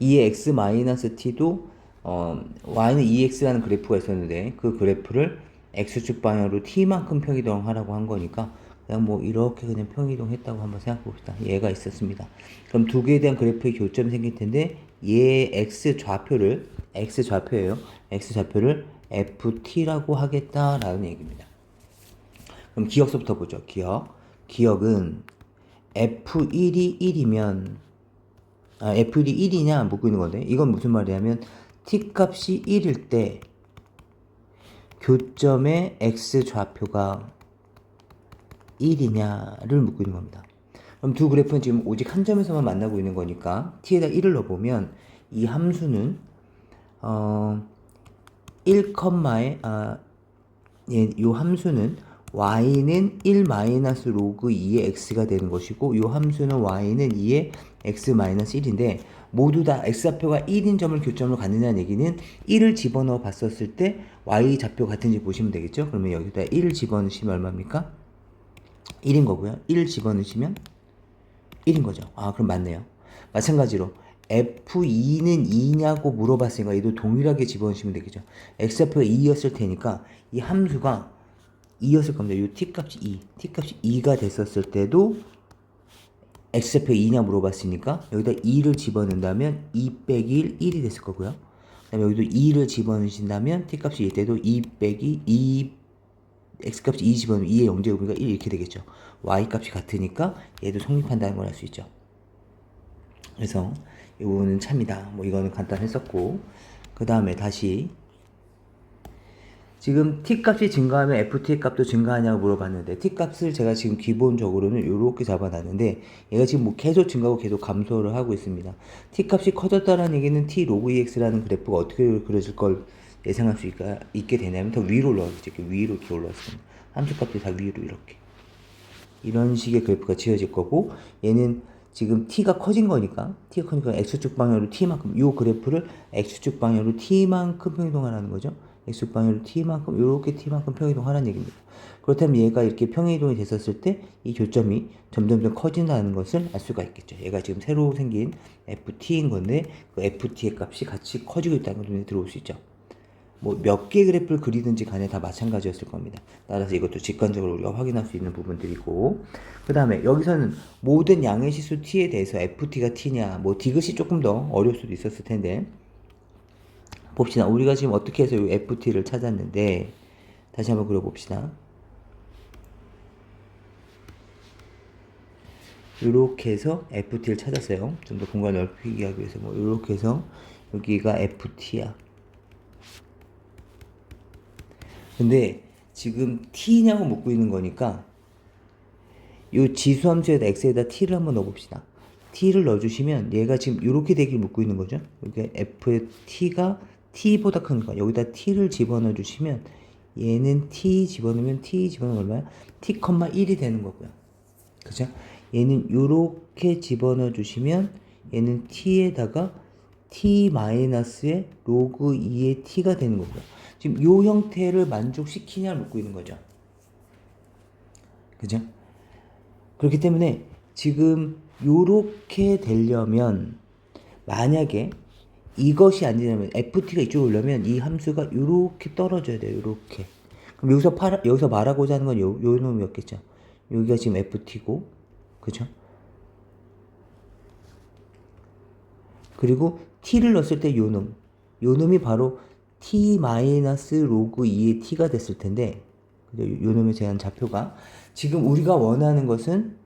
2의 x-t도 y는 2x라는 그래프가 있었는데 그 그래프를 x축 방향으로 t만큼 평이동하라고 한 거니까 그냥 뭐 이렇게 그냥 평이동했다고 한번 생각해 봅시다. 얘가 있었습니다. 그럼 두 개에 대한 그래프의 교점이 생길 텐데 얘의 x좌표예요. x좌표를 ft라고 하겠다라는 얘기입니다. 그럼 기억서부터 보죠. 기억은 f1이 1이면 f1이 1이냐 묻고 있는 건데 이건 무슨 말이냐면 t값이 1일 때 교점의 x좌표가 1이냐를 묻고 있는 겁니다. 그럼 두 그래프는 지금 오직 한 점에서만 만나고 있는 거니까 t에다 1을 넣어보면 이 함수는 1, 요 함수는 y는 1-log 2의 x가 되는 것이고 요 함수는 y는 2의 x-1인데 모두 다 x좌표가 1인 점을 교점으로 갖느냐는 얘기는 1을 집어넣어 봤었을 때 y좌표 같은지 보시면 되겠죠. 그러면 여기다 1을 집어넣으시면 얼마입니까? 1인 거고요. 1을 집어넣으시면 1인 거죠. 아, 그럼 맞네요. 마찬가지로 F2는 2냐고 물어봤으니까 얘도 동일하게 집어넣으시면 되겠죠. x좌표가 2였을 테니까 이 함수가 2였을 겁니다. 이 t값이 2가 됐었을 때도 x좌표가 2냐 물어봤으니까 여기다 2를 집어넣는다면 2 빼기 1, 1이 됐을 거고요. 그 다음에 여기도 2를 집어넣으신다면 t값이 이때도 2 빼기 2 x값이 2 집어넣으면 2의 0제곱이니까 1 이렇게 되겠죠. y값이 같으니까 얘도 성립한다는 걸 알 수 있죠. 그래서 이 부분은 참이다. 뭐 이거는 간단했었고 그 다음에 다시 지금 t값이 증가하면 ft의 값도 증가하냐고 물어봤는데 t값을 제가 지금 기본적으로는 이렇게 잡아놨는데 얘가 지금 뭐 계속 증가하고 계속 감소를 하고 있습니다. t값이 커졌다는 얘기는 t-log 2x라는 그래프가 어떻게 그려질 걸 예상할 수 있게 되냐면 더 위로 올라가겠죠. 이렇게 위로 이렇게 올라왔습니다. 함수값이 다 위로 이렇게 이런 식의 그래프가 지어질 거고 얘는 지금 t가 커진 거니까 x축 방향으로 t만큼 요 그래프를 x축 방향으로 t만큼 평이동하라는 거죠. x축 방향으로 t만큼 요렇게 t만큼 평이동하라는 얘기입니다. 그렇다면 얘가 이렇게 평이동이 됐었을 때 이 교점이 점점점 커진다는 것을 알 수가 있겠죠. 얘가 지금 새로 생긴 ft인 건데 그 ft의 값이 같이 커지고 있다는 걸 눈에 들어올 수 있죠. 뭐 몇 개의 그래프를 그리든지 간에 다 마찬가지였을 겁니다. 따라서 이것도 직관적으로 우리가 확인할 수 있는 부분들이고, 그 다음에 여기서는 모든 양의 시수 t에 대해서 ft가 t냐, 뭐 디귿이 조금 더 어려울 수도 있었을 텐데 봅시다. 우리가 지금 어떻게 해서 이 ft를 찾았는데 다시 한번 그려봅시다. 이렇게 해서 ft를 찾았어요. 좀 더 공간을 넓히게 하기 위해서 뭐 이렇게 해서 여기가 ft야. 근데 지금 t냐고 묻고 있는 거니까 이 지수함수에다 x에다 t를 한번 넣어봅시다. t를 넣어주시면 얘가 지금 이렇게 되길 묻고 있는 거죠. 이게 f의 t가 t보다 큰 거. 여기다 t를 집어넣어 주시면 얘는 t 집어넣으면 t 집어넣으면 얼마야? t, 1이 되는 거고요. 그죠? 얘는 이렇게 집어넣어 주시면 얘는 t에다가 t-의 로그 2의 t가 되는 거고요. 지금 이 형태를 만족시키냐를 묻고 있는 거죠. 그죠? 그렇기 때문에 지금 요렇게 되려면 만약에 이것이 안 되냐면 ft가 이쪽으로 오려면 이 함수가 요렇게 떨어져야 돼요. 요렇게. 그럼 여기서 말하고자 하는 건 요 놈이었겠죠. 여기가 지금 ft고, 그죠? 그리고 t를 넣었을 때 요 놈이 바로 t-로그 2의 t가 됐을 텐데, 요 놈에 대한 좌표가 지금 우리가 원하는 것은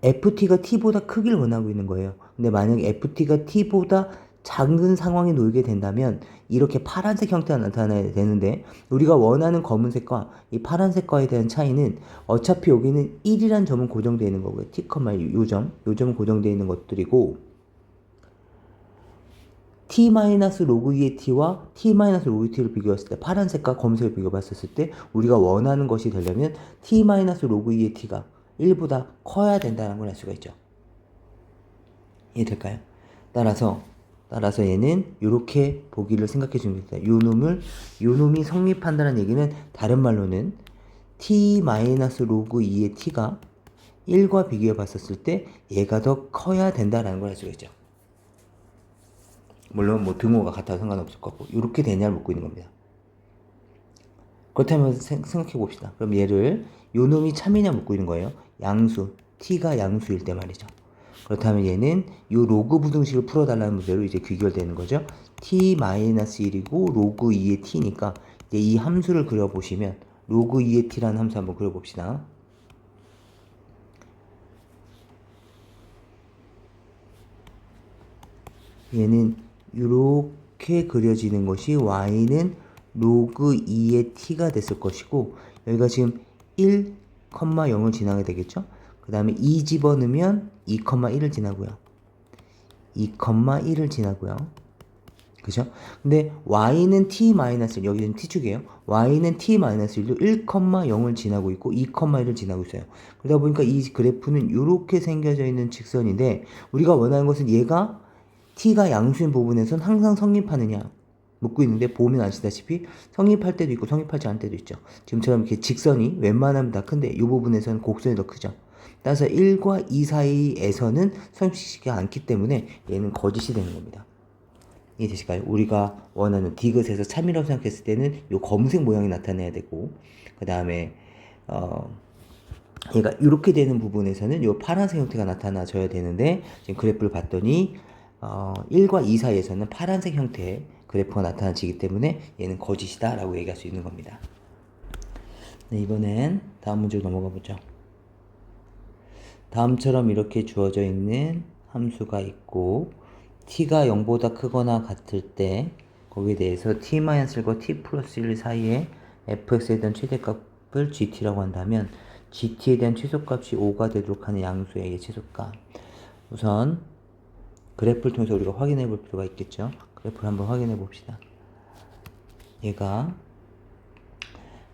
ft가 t보다 크기를 원하고 있는 거예요. 근데 만약에 ft가 t보다 작은 상황에 놓이게 된다면 이렇게 파란색 형태가 나타나야 되는데 우리가 원하는 검은색과 이 파란색과에 대한 차이는 어차피 여기는 1이란 점은 고정되어 있는 거고요. t, 요 점은 고정되어 있는 것들이고 t-로그 2의 t와 t-로그 2의 t를 비교했을 때 파란색과 검은색을 비교해봤을 때 우리가 원하는 것이 되려면 t-로그 2의 t가 1보다 커야 된다는 걸 알 수가 있죠. 이해될까요? 따라서 얘는 이렇게 보기를 생각해 줍니다. 요 놈이 성립한다는 얘기는 다른 말로는 t-로그 2의 t가 1과 비교해 봤었을 때 얘가 더 커야 된다는 걸 알 수가 있죠. 물론 뭐 등호가 같아도 상관없을 거고 이렇게 되냐를 묻고 있는 겁니다. 그렇다면 생각해 봅시다. 그럼 얘를 요 놈이 참이냐 묻고 있는 거예요. 양수, t가 양수일 때 말이죠. 그렇다면 얘는 요 로그 부등식을 풀어달라는 문제로 이제 귀결되는 거죠. t-1이고 로그 2의 t니까 이제 이 함수를 그려보시면 로그 2의 t라는 함수 한번 그려봅시다. 얘는 이렇게 그려지는 것이 y는 로그 2의 t가 됐을 것이고 여기가 지금 1, 0을 지나게 되겠죠. 그 다음에 2 집어넣으면 2,1을 지나고요. 2,1을 지나고요. 그죠? 근데 y는 t-1, 여기는 t축이에요. y는 t-1도 1,0을 지나고 있고 2,1을 지나고 있어요. 그러다 보니까 이 그래프는 이렇게 생겨져 있는 직선인데 우리가 원하는 것은 얘가 t가 양수인 부분에선 항상 성립하느냐 묻고 있는데 보면 아시다시피 성립할 때도 있고 성립하지 않을 때도 있죠. 지금처럼 이렇게 직선이 웬만하면 다 큰데 이 부분에서는 곡선이 더 크죠. 따라서 1과 2 사이에서는 성립시키지 않기 때문에 얘는 거짓이 되는 겁니다. 이해되실까요? 우리가 원하는 디귿에서 참이라고 생각했을 때는 이 검은색 모양이 나타나야 되고 그 다음에 얘가 이렇게 되는 부분에서는 이 파란색 형태가 나타나줘야 되는데 지금 그래프를 봤더니 1과 2 사이에서는 파란색 형태의 그래프가 나타나지기 때문에 얘는 거짓이다 라고 얘기할 수 있는 겁니다. 네, 이번엔 다음 문제로 넘어가 보죠. 다음처럼 이렇게 주어져 있는 함수가 있고 t가 0보다 크거나 같을 때 거기에 대해서 t-1과 t 플러스 1 사이에 fx에 대한 최대값을 gt라고 한다면 gt에 대한 최소값이 5가 되도록 하는 양수의 최소값. 우선 그래프를 통해서 우리가 확인해 볼 필요가 있겠죠. 그래프를 한번 확인해 봅시다. 얘가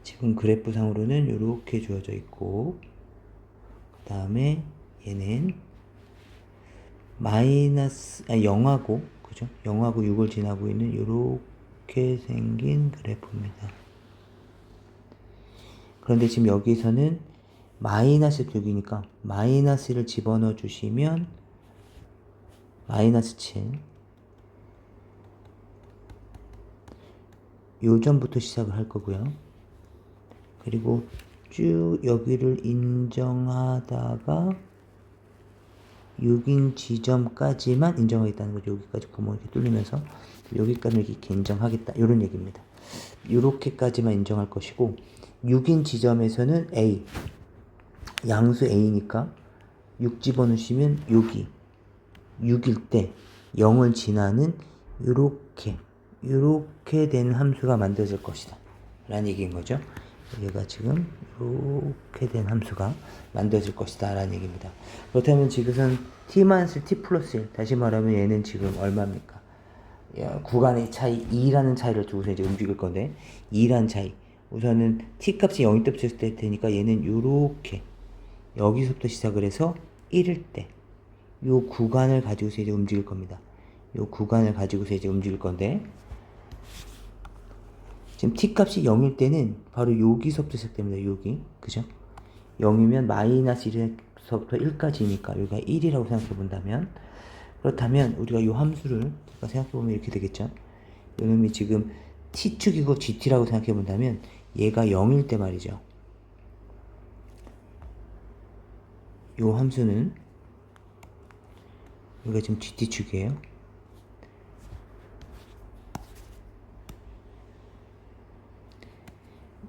지금 그래프상으로는 이렇게 주어져 있고, 그 다음에 얘는 마이너스 0하고 그죠? 0하고 6을 지나고 있는 이렇게 생긴 그래프입니다. 그런데 지금 여기서는 마이너스 쪽이니까 마이너스를 집어넣어 주시면 마이너스 7 요점부터 시작을 할 거고요. 그리고 쭉 여기를 인정하다가 6인 지점까지만 인정하겠다는 거죠. 여기까지 구멍이 이렇게 뚫리면서 여기까지 이렇게 인정하겠다 이런 얘기입니다. 이렇게까지만 인정할 것이고 6인 지점에서는 A 양수 A니까 6 집어넣으시면 여기 6일 때 0을 지나는 이렇게 된 함수가 만들어질 것이다 라는 얘기인 거죠. 얘가 지금 이렇게 된 함수가 만들어질 것이다 라는 얘기입니다. 그렇다면 지금은 t-t 플러스 1 다시 말하면 얘는 지금 얼마입니까? 구간의 차이 2라는 차이를 두고서 이제 움직일 건데 2라는 차이 우선은 t 값이 0일 때부터 있을 때 되니까 얘는 요렇게 여기서부터 시작을 해서 1일 때 요 구간을 가지고서 이제 움직일 겁니다. 요 구간을 가지고서 이제 움직일 건데 지금 t 값이 0일 때는 바로 여기서부터 시작됩니다. 여기 그죠? 0이면 마이너스 1에서부터 1까지니까 여기가 1이라고 생각해 본다면 그렇다면 우리가 요 함수를 생각해 보면 이렇게 되겠죠? 요놈이 지금 t축이고 gt라고 생각해 본다면 얘가 0일 때 말이죠. 요 함수는 여기가 지금 gt축이에요.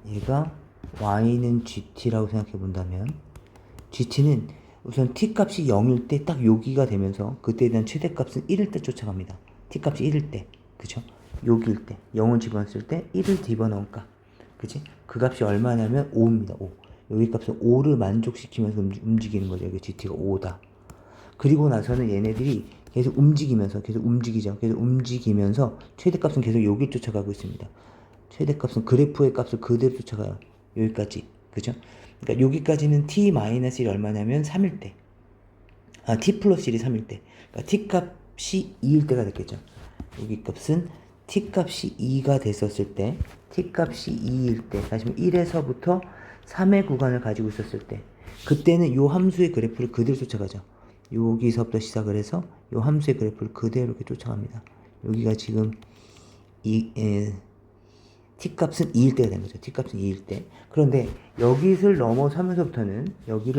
얘가 y는 gt라고 생각해 본다면 gt는 우선 t 값이 0일 때 딱 여기가 되면서 그때에 대한 최대값은 1일 때 쫓아갑니다. t 값이 1일 때 그죠? 여기일 때 0을 집어넣었을 때 1을 집어넣은 값 그치? 그 값이 얼마냐면 5입니다. 5 여기 값은 5를 만족시키면서 움직이는 거죠. 여기 gt가 5다. 그리고 나서는 얘네들이 계속 움직이면서 계속 움직이죠. 계속 움직이면서 최대값은 계속 여기를 쫓아가고 있습니다. 최대값은 그래프의 값을 그대로 쫓아가요. 여기까지. 그죠? 그러니까 여기까지는 t-1이 얼마냐면 3일 때. t 플러스 1이 3일 때. 그러니까 t 값이 2일 때가 됐겠죠. 여기 값은 t 값이 2가 됐었을 때, t 값이 2일 때, 다시 말하면 1에서부터 3의 구간을 가지고 있었을 때, 그때는 요 함수의 그래프를 그대로 쫓아가죠. 여기서부터 시작을 해서 요 함수의 그래프를 그대로 이렇게 쫓아갑니다. 여기가 지금 t값은 2일 때가 된 거죠. t값은 2일 때. 그런데 여기를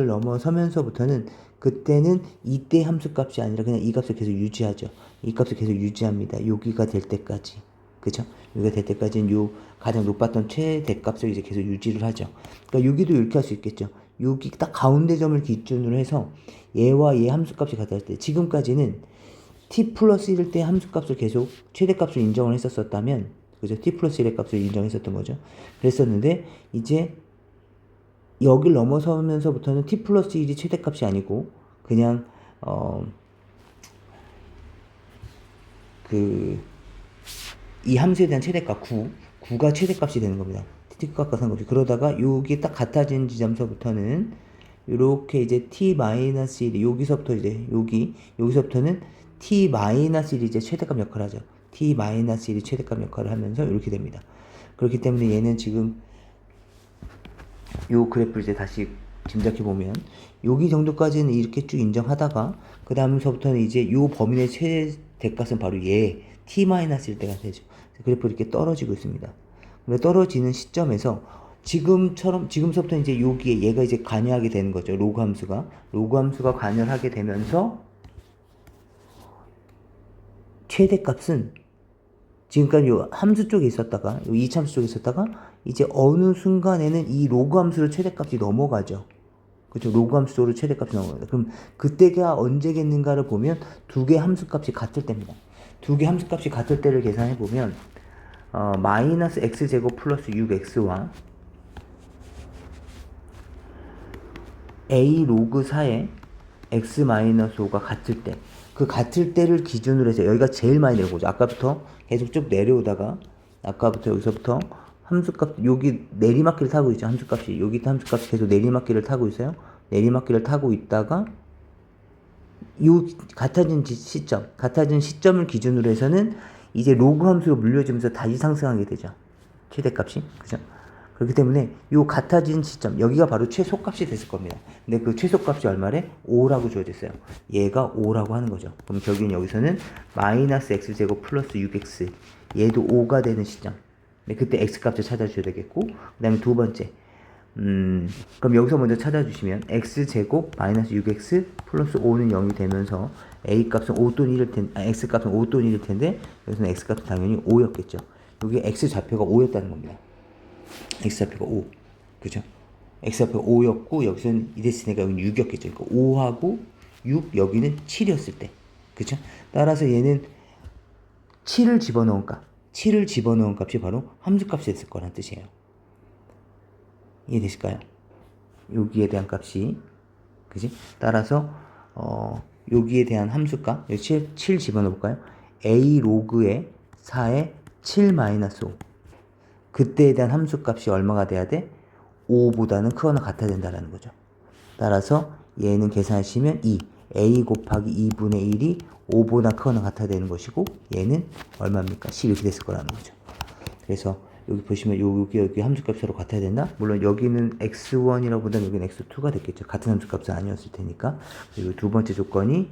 넘어서면서부터는 그때는 이때 함수값이 아니라 그냥 이 값을 계속 유지하죠. 이 값을 계속 유지합니다. 여기가 될 때까지. 그죠? 여기가 될 때까지는 요 가장 높았던 최대값을 이제 계속 유지를 하죠. 그러니까 여기도 이렇게 할 수 있겠죠. 여기 딱 가운데 점을 기준으로 해서 얘와 얘 함수값이 같을 때 지금까지는 t 플러스 1일 때 함수값을 계속 최대값을 인정을 했었다면 그죠? t 플러스 1의 값을 인정했었던 거죠. 그랬었는데 이제 여길 넘어서면서부터는 t 플러스 1이 최대값이 아니고 그냥 이 함수에 대한 최대값 9가 최대값이 되는 겁니다. t값과 상관없이. 그러다가 여기 딱 같아진 지점서부터는 이렇게 이제 t-1 여기서부터 이제 여기서부터는 t-1이 이제 최대값 역할을 하죠. t-1이 최대값 역할을 하면서 이렇게 됩니다. 그렇기 때문에 얘는 지금 요 그래프를 이제 다시 짐작해 보면 여기 정도까지는 이렇게 쭉 인정하다가 그 다음서부터는 이제 요 범위 의 최대값은 바로 얘 t-1일 때가 되죠. 그래프 이렇게 떨어지고 있습니다. 근데 떨어지는 시점에서 지금서부터 이제 여기에 얘가 이제 관여하게 되는 거죠. 로그 함수가 관여를 하게 되면서 최대값은 지금까지 요 함수 쪽에 있었다가 요 이차함수 쪽에 있었다가 이제 어느 순간에는 이 로그 함수로 최대값이 넘어가죠. 그렇죠. 로그 함수 쪽으로 최대값이 넘어가요. 그럼 그때가 언제겠는가를 보면 두 개 함수값이 같을 때입니다. 두 개 함수값이 같을 때를 계산해 보면 마이너스 x제곱 플러스 6x와 a 로그 4의 x 마이너스 5가 같을 때 그 같을 때를 기준으로 해서 여기가 제일 많이 내려오죠. 아까부터 계속 쭉 내려오다가 아까부터 여기서부터 함수값 여기 내리막길을 타고 있죠. 함수값이 여기 함수값이 계속 내리막길을 타고 있어요. 내리막길을 타고 있다가 요 같아진 시점을 기준으로 해서는 이제 로그 함수로 물려지면서 다시 상승하게 되죠. 최대값이. 그죠? 그렇기 때문에 요 같아진 시점, 여기가 바로 최소값이 됐을 겁니다. 근데 그 최소값이 얼마래? 5라고 주어져 있어요. 얘가 5라고 하는 거죠. 그럼 결국엔 여기서는 마이너스 x제곱 플러스 6x, 얘도 5가 되는 시점. 네, 그때 x값을 찾아줘야 되겠고, 그 다음에 두 번째, 그럼 여기서 먼저 찾아주시면 x제곱 마이너스 6x 플러스 5는 0이 되면서 a값은 5 또는 1일 텐데, x값은 5 또는 1일 텐데 여기서는 x값은 당연히 5였겠죠. 여기 x좌표가 5였다는 겁니다. x좌표가 5. 그죠? x좌표가 5였고 여기서는 이랬으니까 여기는 6이었겠죠. 그러니까 5하고 6, 여기는 7이었을 때. 그죠? 따라서 얘는 7을 집어넣은 값. 7을 집어넣은 값이 바로 함수값이 됐을 거란 뜻이에요. 이해되실까요? 여기에 대한 값이, 그지? 따라서 여기에 대한 함수값, 여기 7 집어넣어볼까요? a 로그의 4에 7 마이너스 5. 그때에 대한 함수값이 얼마가 돼야 돼? 5보다는 크거나 같아야 된다는 거죠. 따라서 얘는 계산하시면 2, a 곱하기 2분의 1이 5보다 크거나 같아야 되는 것이고, 얘는 얼마입니까? 10 이렇게 됐을 거라는 거죠. 그래서 여기 보시면 여기 함수값이 서로 같아야 된다? 물론 여기는 x1이라고 보다는 여기는 x2가 됐겠죠. 같은 함수값은 아니었을 테니까. 그리고 두 번째 조건이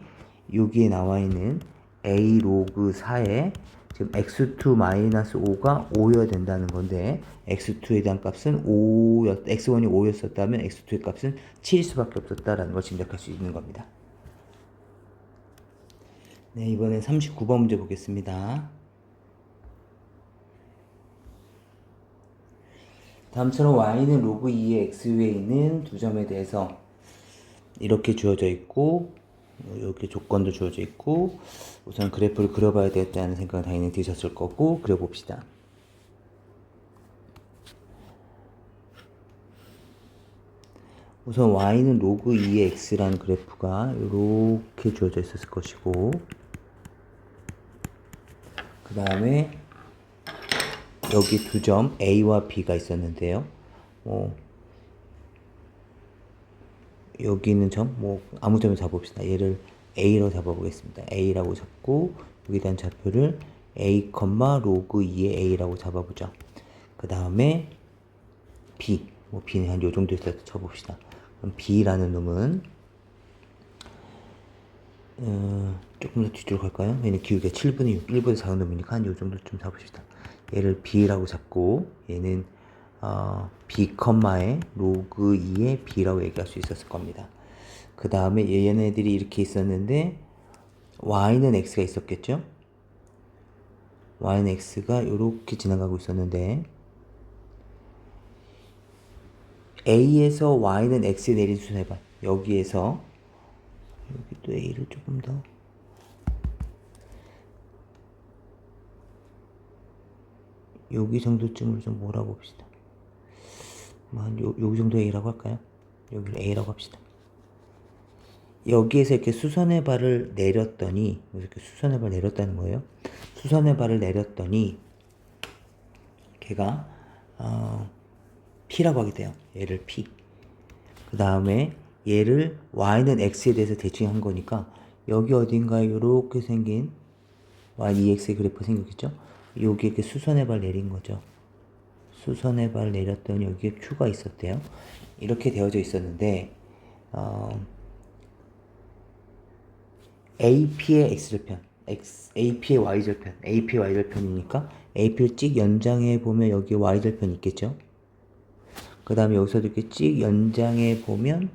여기에 나와 있는 a 로그 4에 지금 x2-5가 5여야 된다는 건데 x2에 대한 값은 x1이 5였었다면 x2의 값은 7일 수밖에 없었다라는 걸 짐작할 수 있는 겁니다. 네, 이번엔 39번 문제 보겠습니다. 다음처럼 y는 로그 2의 x 위에 있는 두 점에 대해서 이렇게 주어져 있고 여기 조건도 주어져 있고 우선 그래프를 그려봐야 되겠다는 생각은 당연히 드셨을 거고 그려봅시다. 우선 y는 로그 2의 x라는 그래프가 이렇게 주어져 있었을 것이고 그 다음에 여기 두 점 A와 B가 있었는데요. 여기 있는 점, 아무 점을 잡아봅시다. 얘를 A로 잡아보겠습니다. A라고 잡고 여기에 대한 좌표를 A, 로그 2의 A라고 잡아보죠. 그 다음에 B, B는 한 요 정도 있어서 쳐봅시다. 그럼 B라는 놈은 조금 더 뒤쪽으로 갈까요? 얘는 기울기가 7분의 6, 1보다 작은 놈이니까 한 요 정도 좀 잡읍시다. 얘를 B라고 잡고 얘는 B, 에 로그 2의 B라고 얘기할 수 있었을 겁니다. 그 다음에 얘네들이 이렇게 있었는데 Y는 X가 있었겠죠? Y는 X가 이렇게 지나가고 있었는데 A에서 Y는 X에 내린 순서해봐. 여기에서 여기 또 A를 조금 더 여기 정도쯤으로 좀 몰아봅시다. 여기 정도 A라고 할까요? 여기를 A라고 합시다. 여기에서 이렇게 수선의 발을 내렸더니 이렇게 수선의 발을 내렸다는 거예요. 수선의 발을 내렸더니 걔가 P라고 하게 돼요. 얘를 P. 그 다음에 얘를 Y는 X에 대해서 대칭 한 거니까 여기 어딘가에 이렇게 생긴 Y2X의 그래프가 생겼겠죠? 여기 이렇게 수선의 발 내린 거죠. 수선의 발 내렸더니 여기에 Q가 있었대요. 이렇게 되어져 있었는데 AP의 X절편, AP의 Y절편, AP의 Y절편이니까 AP를 찍 연장해 보면 여기 Y절편이 있겠죠. 그 다음에 여기서도 이렇게 찍 연장해 보면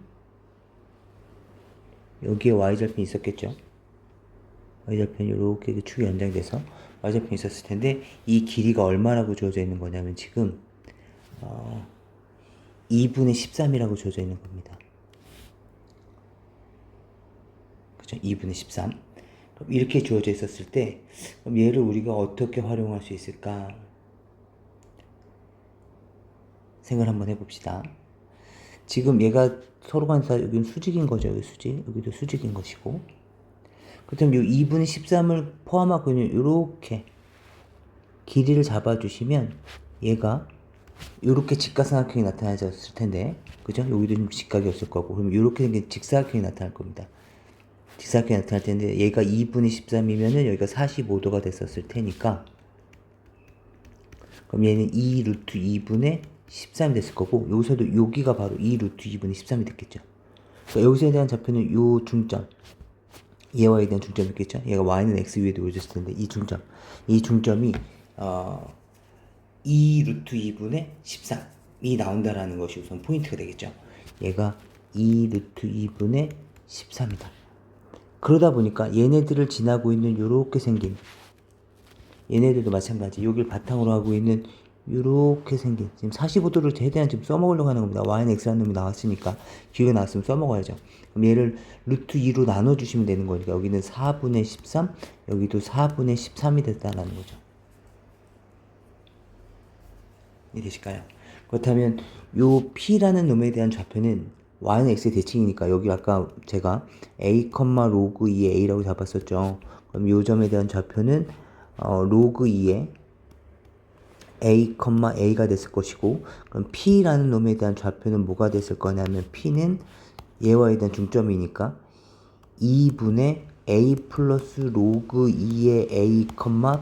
여기에 Y절편이 있었겠죠. Y절편이 이렇게 축이 연장돼서 Y절편이 있었을 텐데 이 길이가 얼마라고 주어져 있는 거냐면 지금 2분의 13이라고 주어져 있는 겁니다. 그죠? 2분의 13. 그럼 이렇게 주어져 있었을 때 그럼 얘를 우리가 어떻게 활용할 수 있을까? 생각을 한번 해봅시다. 지금 얘가 서로 간사 여기는 수직인 거죠. 여기 수직. 여기도 수직인 것이고. 그렇다면 이 2분의 13을 포함하고 있는 이렇게 길이를 잡아주시면 얘가 요렇게 직각삼각형이 나타나졌을 텐데, 그죠? 여기도 좀 직각이었을 거고, 그럼 요렇게 생긴 직사각형이 나타날 겁니다. 직사각형이 나타날 텐데, 얘가 2분의 13이면은 여기가 45도가 됐었을 테니까, 그럼 얘는 2 루트 2분의 13이 됐을 거고, 여기서도 여기가 바로 2 루트 2분의 13이 됐겠죠. 그러니까 여기서에 대한 좌표는 요 중점, 얘와에 대한 중점이 있겠죠. 얘가 y는 x 위에 놓여졌을 텐데, 이 중점이 2 루트 2분의 13이 나온다라는 것이 우선 포인트가 되겠죠. 얘가 2 루트 2분의 13이다. 그러다 보니까 얘네들을 지나고 있는 요렇게 생긴, 얘네들도 마찬가지 여기를 바탕으로 하고 있는 요렇게 생긴, 지금 45도를 최대한 지금 써먹으려고 하는 겁니다. y는 x라는 놈이 나왔으니까, 기회가 나왔으면 써먹어야죠. 그럼 얘를 루트 2로 나눠주시면 되는 거니까 여기는 4분의 13, 여기도 4분의 13이 됐다는 거죠. 이해되실까요? 그렇다면 요 p라는 놈에 대한 좌표는 y는 x의 대칭이니까, 여기 아까 제가 a, 로그 2의 a라고 잡았었죠. 그럼 요 점에 대한 좌표는 로그 2의 a, a가 됐을 것이고, 그럼 p라는 놈에 대한 좌표는 뭐가 됐을 거냐면, p는 얘와에 대한 중점이니까 2분의 a 플러스 로그 2의 a,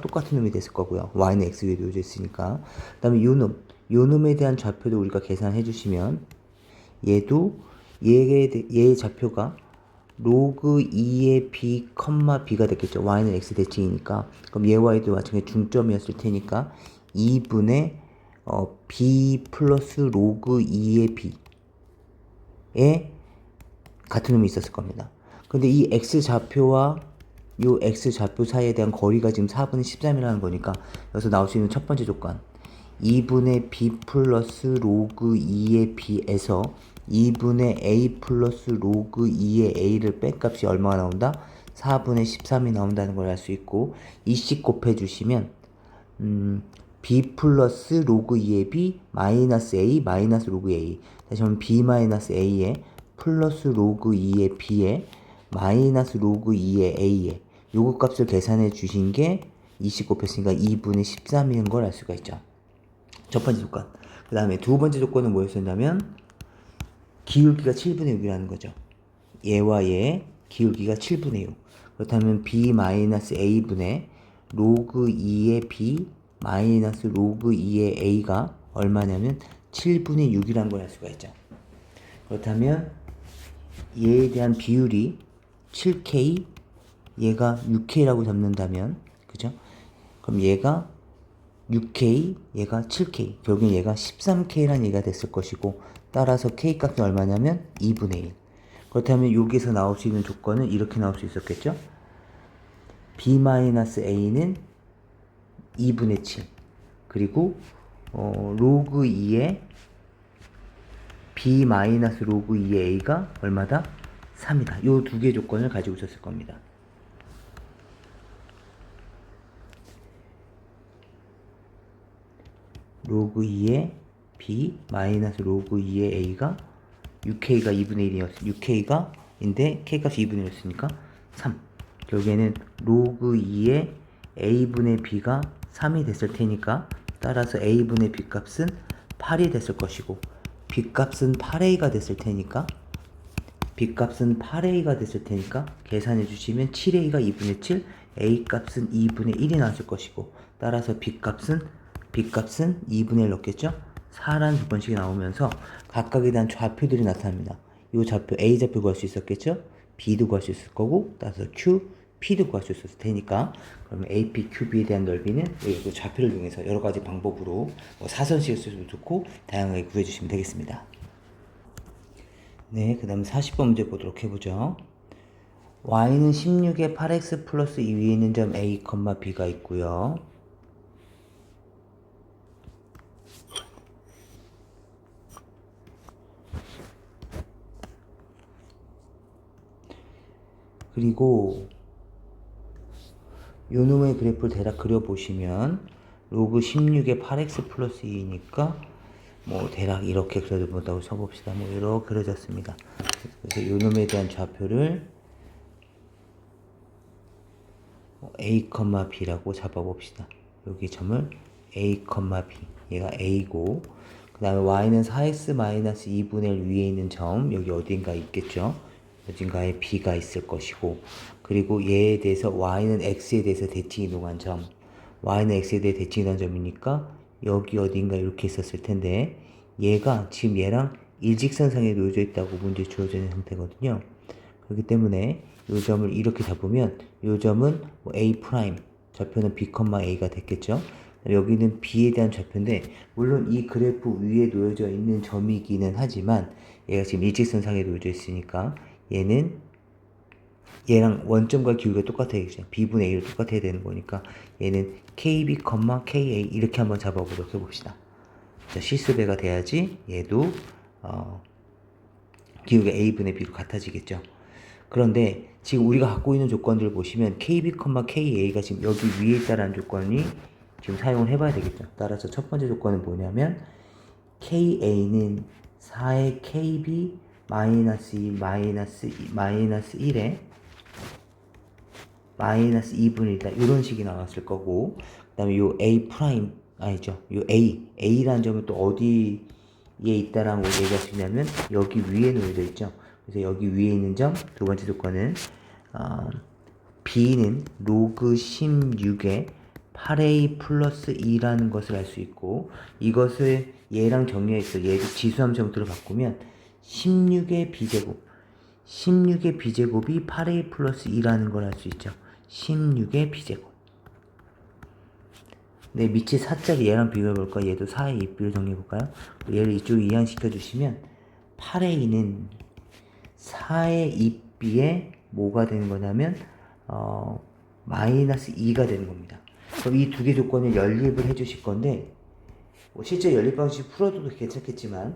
똑같은 놈이 됐을 거고요. y는 x 위에 놓여져 있으니까. 그 다음에 요 놈에 대한 좌표도 우리가 계산해 주시면, 얘도 얘의 좌표가 로그 2의 b, b가 됐겠죠. y는 x 대칭이니까. 그럼 얘와도 마찬가지 중점이었을 테니까 2분의 b 플러스 로그 2의 b에 같은 놈이 있었을 겁니다. 근데 이 x 좌표와 요 x 좌표 사이에 대한 거리가 지금 4분의 13이라는 거니까, 여기서 나올 수 있는 첫 번째 조건, 2분의 b 플러스 로그 2의 b에서 2분의 a 플러스 로그 2의 a를 뺀 값이 얼마가 나온다? 4분의 13이 나온다는 걸 알 수 있고, 이씩 곱해주시면 b 플러스 로그 2의 b 마이너스 a 마이너스 로그 a, 다시 한번 b 마이너스 a에 플러스 로그 2의 b에 마이너스 로그 2의 a에 요거 값을 계산해 주신 게 20 곱했으니까 2분의 13인 걸 알 수가 있죠. 첫 번째 조건. 그 다음에 두 번째 조건은 뭐였었냐면, 기울기가 7분의 6이라는 거죠. 얘와 얘의 기울기가 7분의 6. 그렇다면 b 마이너스 a분의 로그 2의 b 마이너스 로그 2의 a가 얼마냐면 7분의 6이라는 걸 알 수가 있죠. 그렇다면 얘에 대한 비율이 7k, 얘가 6k라고 잡는다면, 그죠? 그럼 얘가 6k, 얘가 7k, 결국엔 얘가 13k라는 얘기가 됐을 것이고, 따라서 k 값이 얼마냐면 2분의 1. 그렇다면 여기서 나올 수 있는 조건은 이렇게 나올 수 있었겠죠? b-a는 2분의 7, 그리고 로그 2의 b 마이너스 로그 2의 a가 얼마다? 3이다. 요 두 개의 조건을 가지고 있었을 겁니다. 로그 2의 b 마이너스 로그 2의 a가 6k가 2분의 1이었어. 6k가 인데 k값이 2분의 1이었으니까 3. 결국에는 로그 2의 a분의 b가 3이 됐을 테니까, 따라서 a분의 b 값은 8이 됐을 것이고, b 값은 8a가 됐을 테니까, 계산해 주시면 7a가 2분의 7, a 값은 2분의 1이 나왔을 것이고, 따라서 b 값은 2분의 1 넣겠죠? 4라는 조건식이 나오면서 각각에 대한 좌표들이 나타납니다. 이 좌표 a 좌표 구할 수 있었겠죠? b도 구할 수 있을 거고, 따라서 q, p도 구할 수 있었을 테니까, 그러면 AP, QB에 대한 넓이는 이 좌표를 이용해서 여러 가지 방법으로 사선식을 써도 좋고 다양하게 구해주시면 되겠습니다. 네, 그 다음 40번 문제 보도록 해보죠. y는 16에 8x 플러스 2 위에 있는 점 a, b가 있고요. 그리고 요 놈의 그래프를 대략 그려보시면 로그 16에 8x 플러스 2니까 뭐 대략 이렇게 그려본다고 쳐봅시다. 뭐 이렇게 그려졌습니다. 그래서 요 놈에 대한 좌표를 a, b라고 잡아봅시다. 여기 점을 a, b 얘가 a고, 그 다음에 y는 4x-2분의 1 위에 있는 점, 여기 어딘가 있겠죠. 어딘가에 b가 있을 것이고, 그리고 얘에 대해서 y는 x에 대해서 대칭 이동한 점, y는 x에 대해 대칭 이동한 점이니까 여기 어딘가 이렇게 있었을 텐데, 얘가 지금 얘랑 일직선상에 놓여져 있다고 문제 주어져 있는 상태거든요. 그렇기 때문에 이 점을 이렇게 잡으면 이 점은 뭐 A 프라임, 좌표는 B, A가 됐겠죠. 여기는 B에 대한 좌표인데, 물론 이 그래프 위에 놓여져 있는 점이기는 하지만 얘가 지금 일직선상에 놓여져 있으니까 얘는 얘랑 원점과 기울기가 똑같아야겠죠. B분의 A로 똑같아야 되는 거니까 얘는 KB, KA 이렇게 한번 잡아보도록 해봅시다. 자, 실수배가 돼야지 얘도 기울기가 A분의 B로 같아지겠죠. 그런데 지금 우리가 갖고 있는 조건들을 보시면 KB, KA가 지금 여기 위에 있다라는 조건이 지금 사용을 해봐야 되겠죠. 따라서 첫 번째 조건은 뭐냐면 KA는 4의 KB 마이너스 2 마이너스 1에 마이너스 2분의 1이다. 이런 식이 나왔을 거고, 그 다음에 요 A 프라임 아니죠. 요 A라는 점은 또 어디에 있다라고 얘기할 수 있냐면 여기 위에 놓여져 있죠. 그래서 여기 위에 있는 점, 두 번째 조건은 B는 로그 16의 8A 플러스 2라는 것을 알 수 있고, 이것을 얘랑 정리해서 얘도 지수함수 형태로 바꾸면 16의 B제곱 16의 B제곱이 8A 플러스 2라는 걸 알 수 있죠. 16의 B제곱. 네, 밑이 4짜리 얘랑 비교해볼까? 얘도 4의 입비를 정리해볼까요? 얘를 이쪽에 이항시켜주시면 8A는 4의 입비에 뭐가 되는 거냐면 마이너스 2가 되는 겁니다. 그럼 이 두 개 조건을 연립을 해주실 건데, 실제 연립 방식 풀어도 괜찮겠지만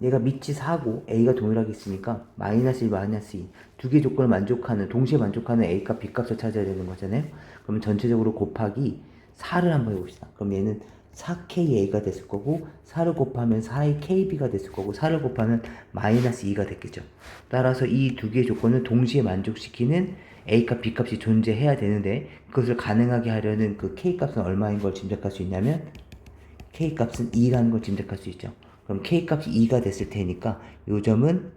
얘가 밑이 4고 A가 동일하게 있으니까 마이너스 1, 마이너스 2 두 개 조건을 만족하는, 동시에 만족하는 A값, B값을 찾아야 되는 거잖아요. 그러면 전체적으로 곱하기 4를 한번 해봅시다. 그럼 얘는 4KA가 됐을 거고, 4를 곱하면 4의 KB가 됐을 거고, 4를 곱하면 마이너스 2가 됐겠죠. 따라서 이 두 개의 조건을 동시에 만족시키는 A값, B값이 존재해야 되는데, 그것을 가능하게 하려는 그 K값은 얼마인 걸 짐작할 수 있냐면 K값은 2라는 걸 짐작할 수 있죠. 그럼 K값이 2가 됐을 테니까 요 점은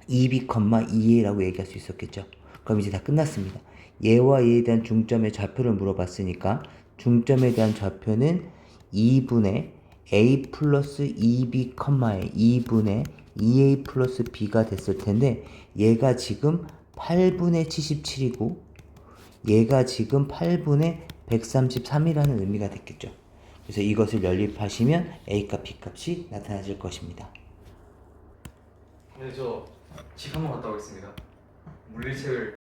2B, 2A라고 얘기할 수 있었겠죠. 그럼 이제 다 끝났습니다. 얘와 얘에 대한 중점의 좌표를 물어봤으니까 중점에 대한 좌표는 2분의 A 플러스 2B, 2분의 2A 플러스 B가 됐을 텐데, 얘가 지금 8분의 77이고 얘가 지금 8분의 133이라는 의미가 됐겠죠. 그래서 이것을 연립하시면 A값, B값이 나타나질 것입니다. 네, 저 집 한번 갔다 오겠습니다. 물리책을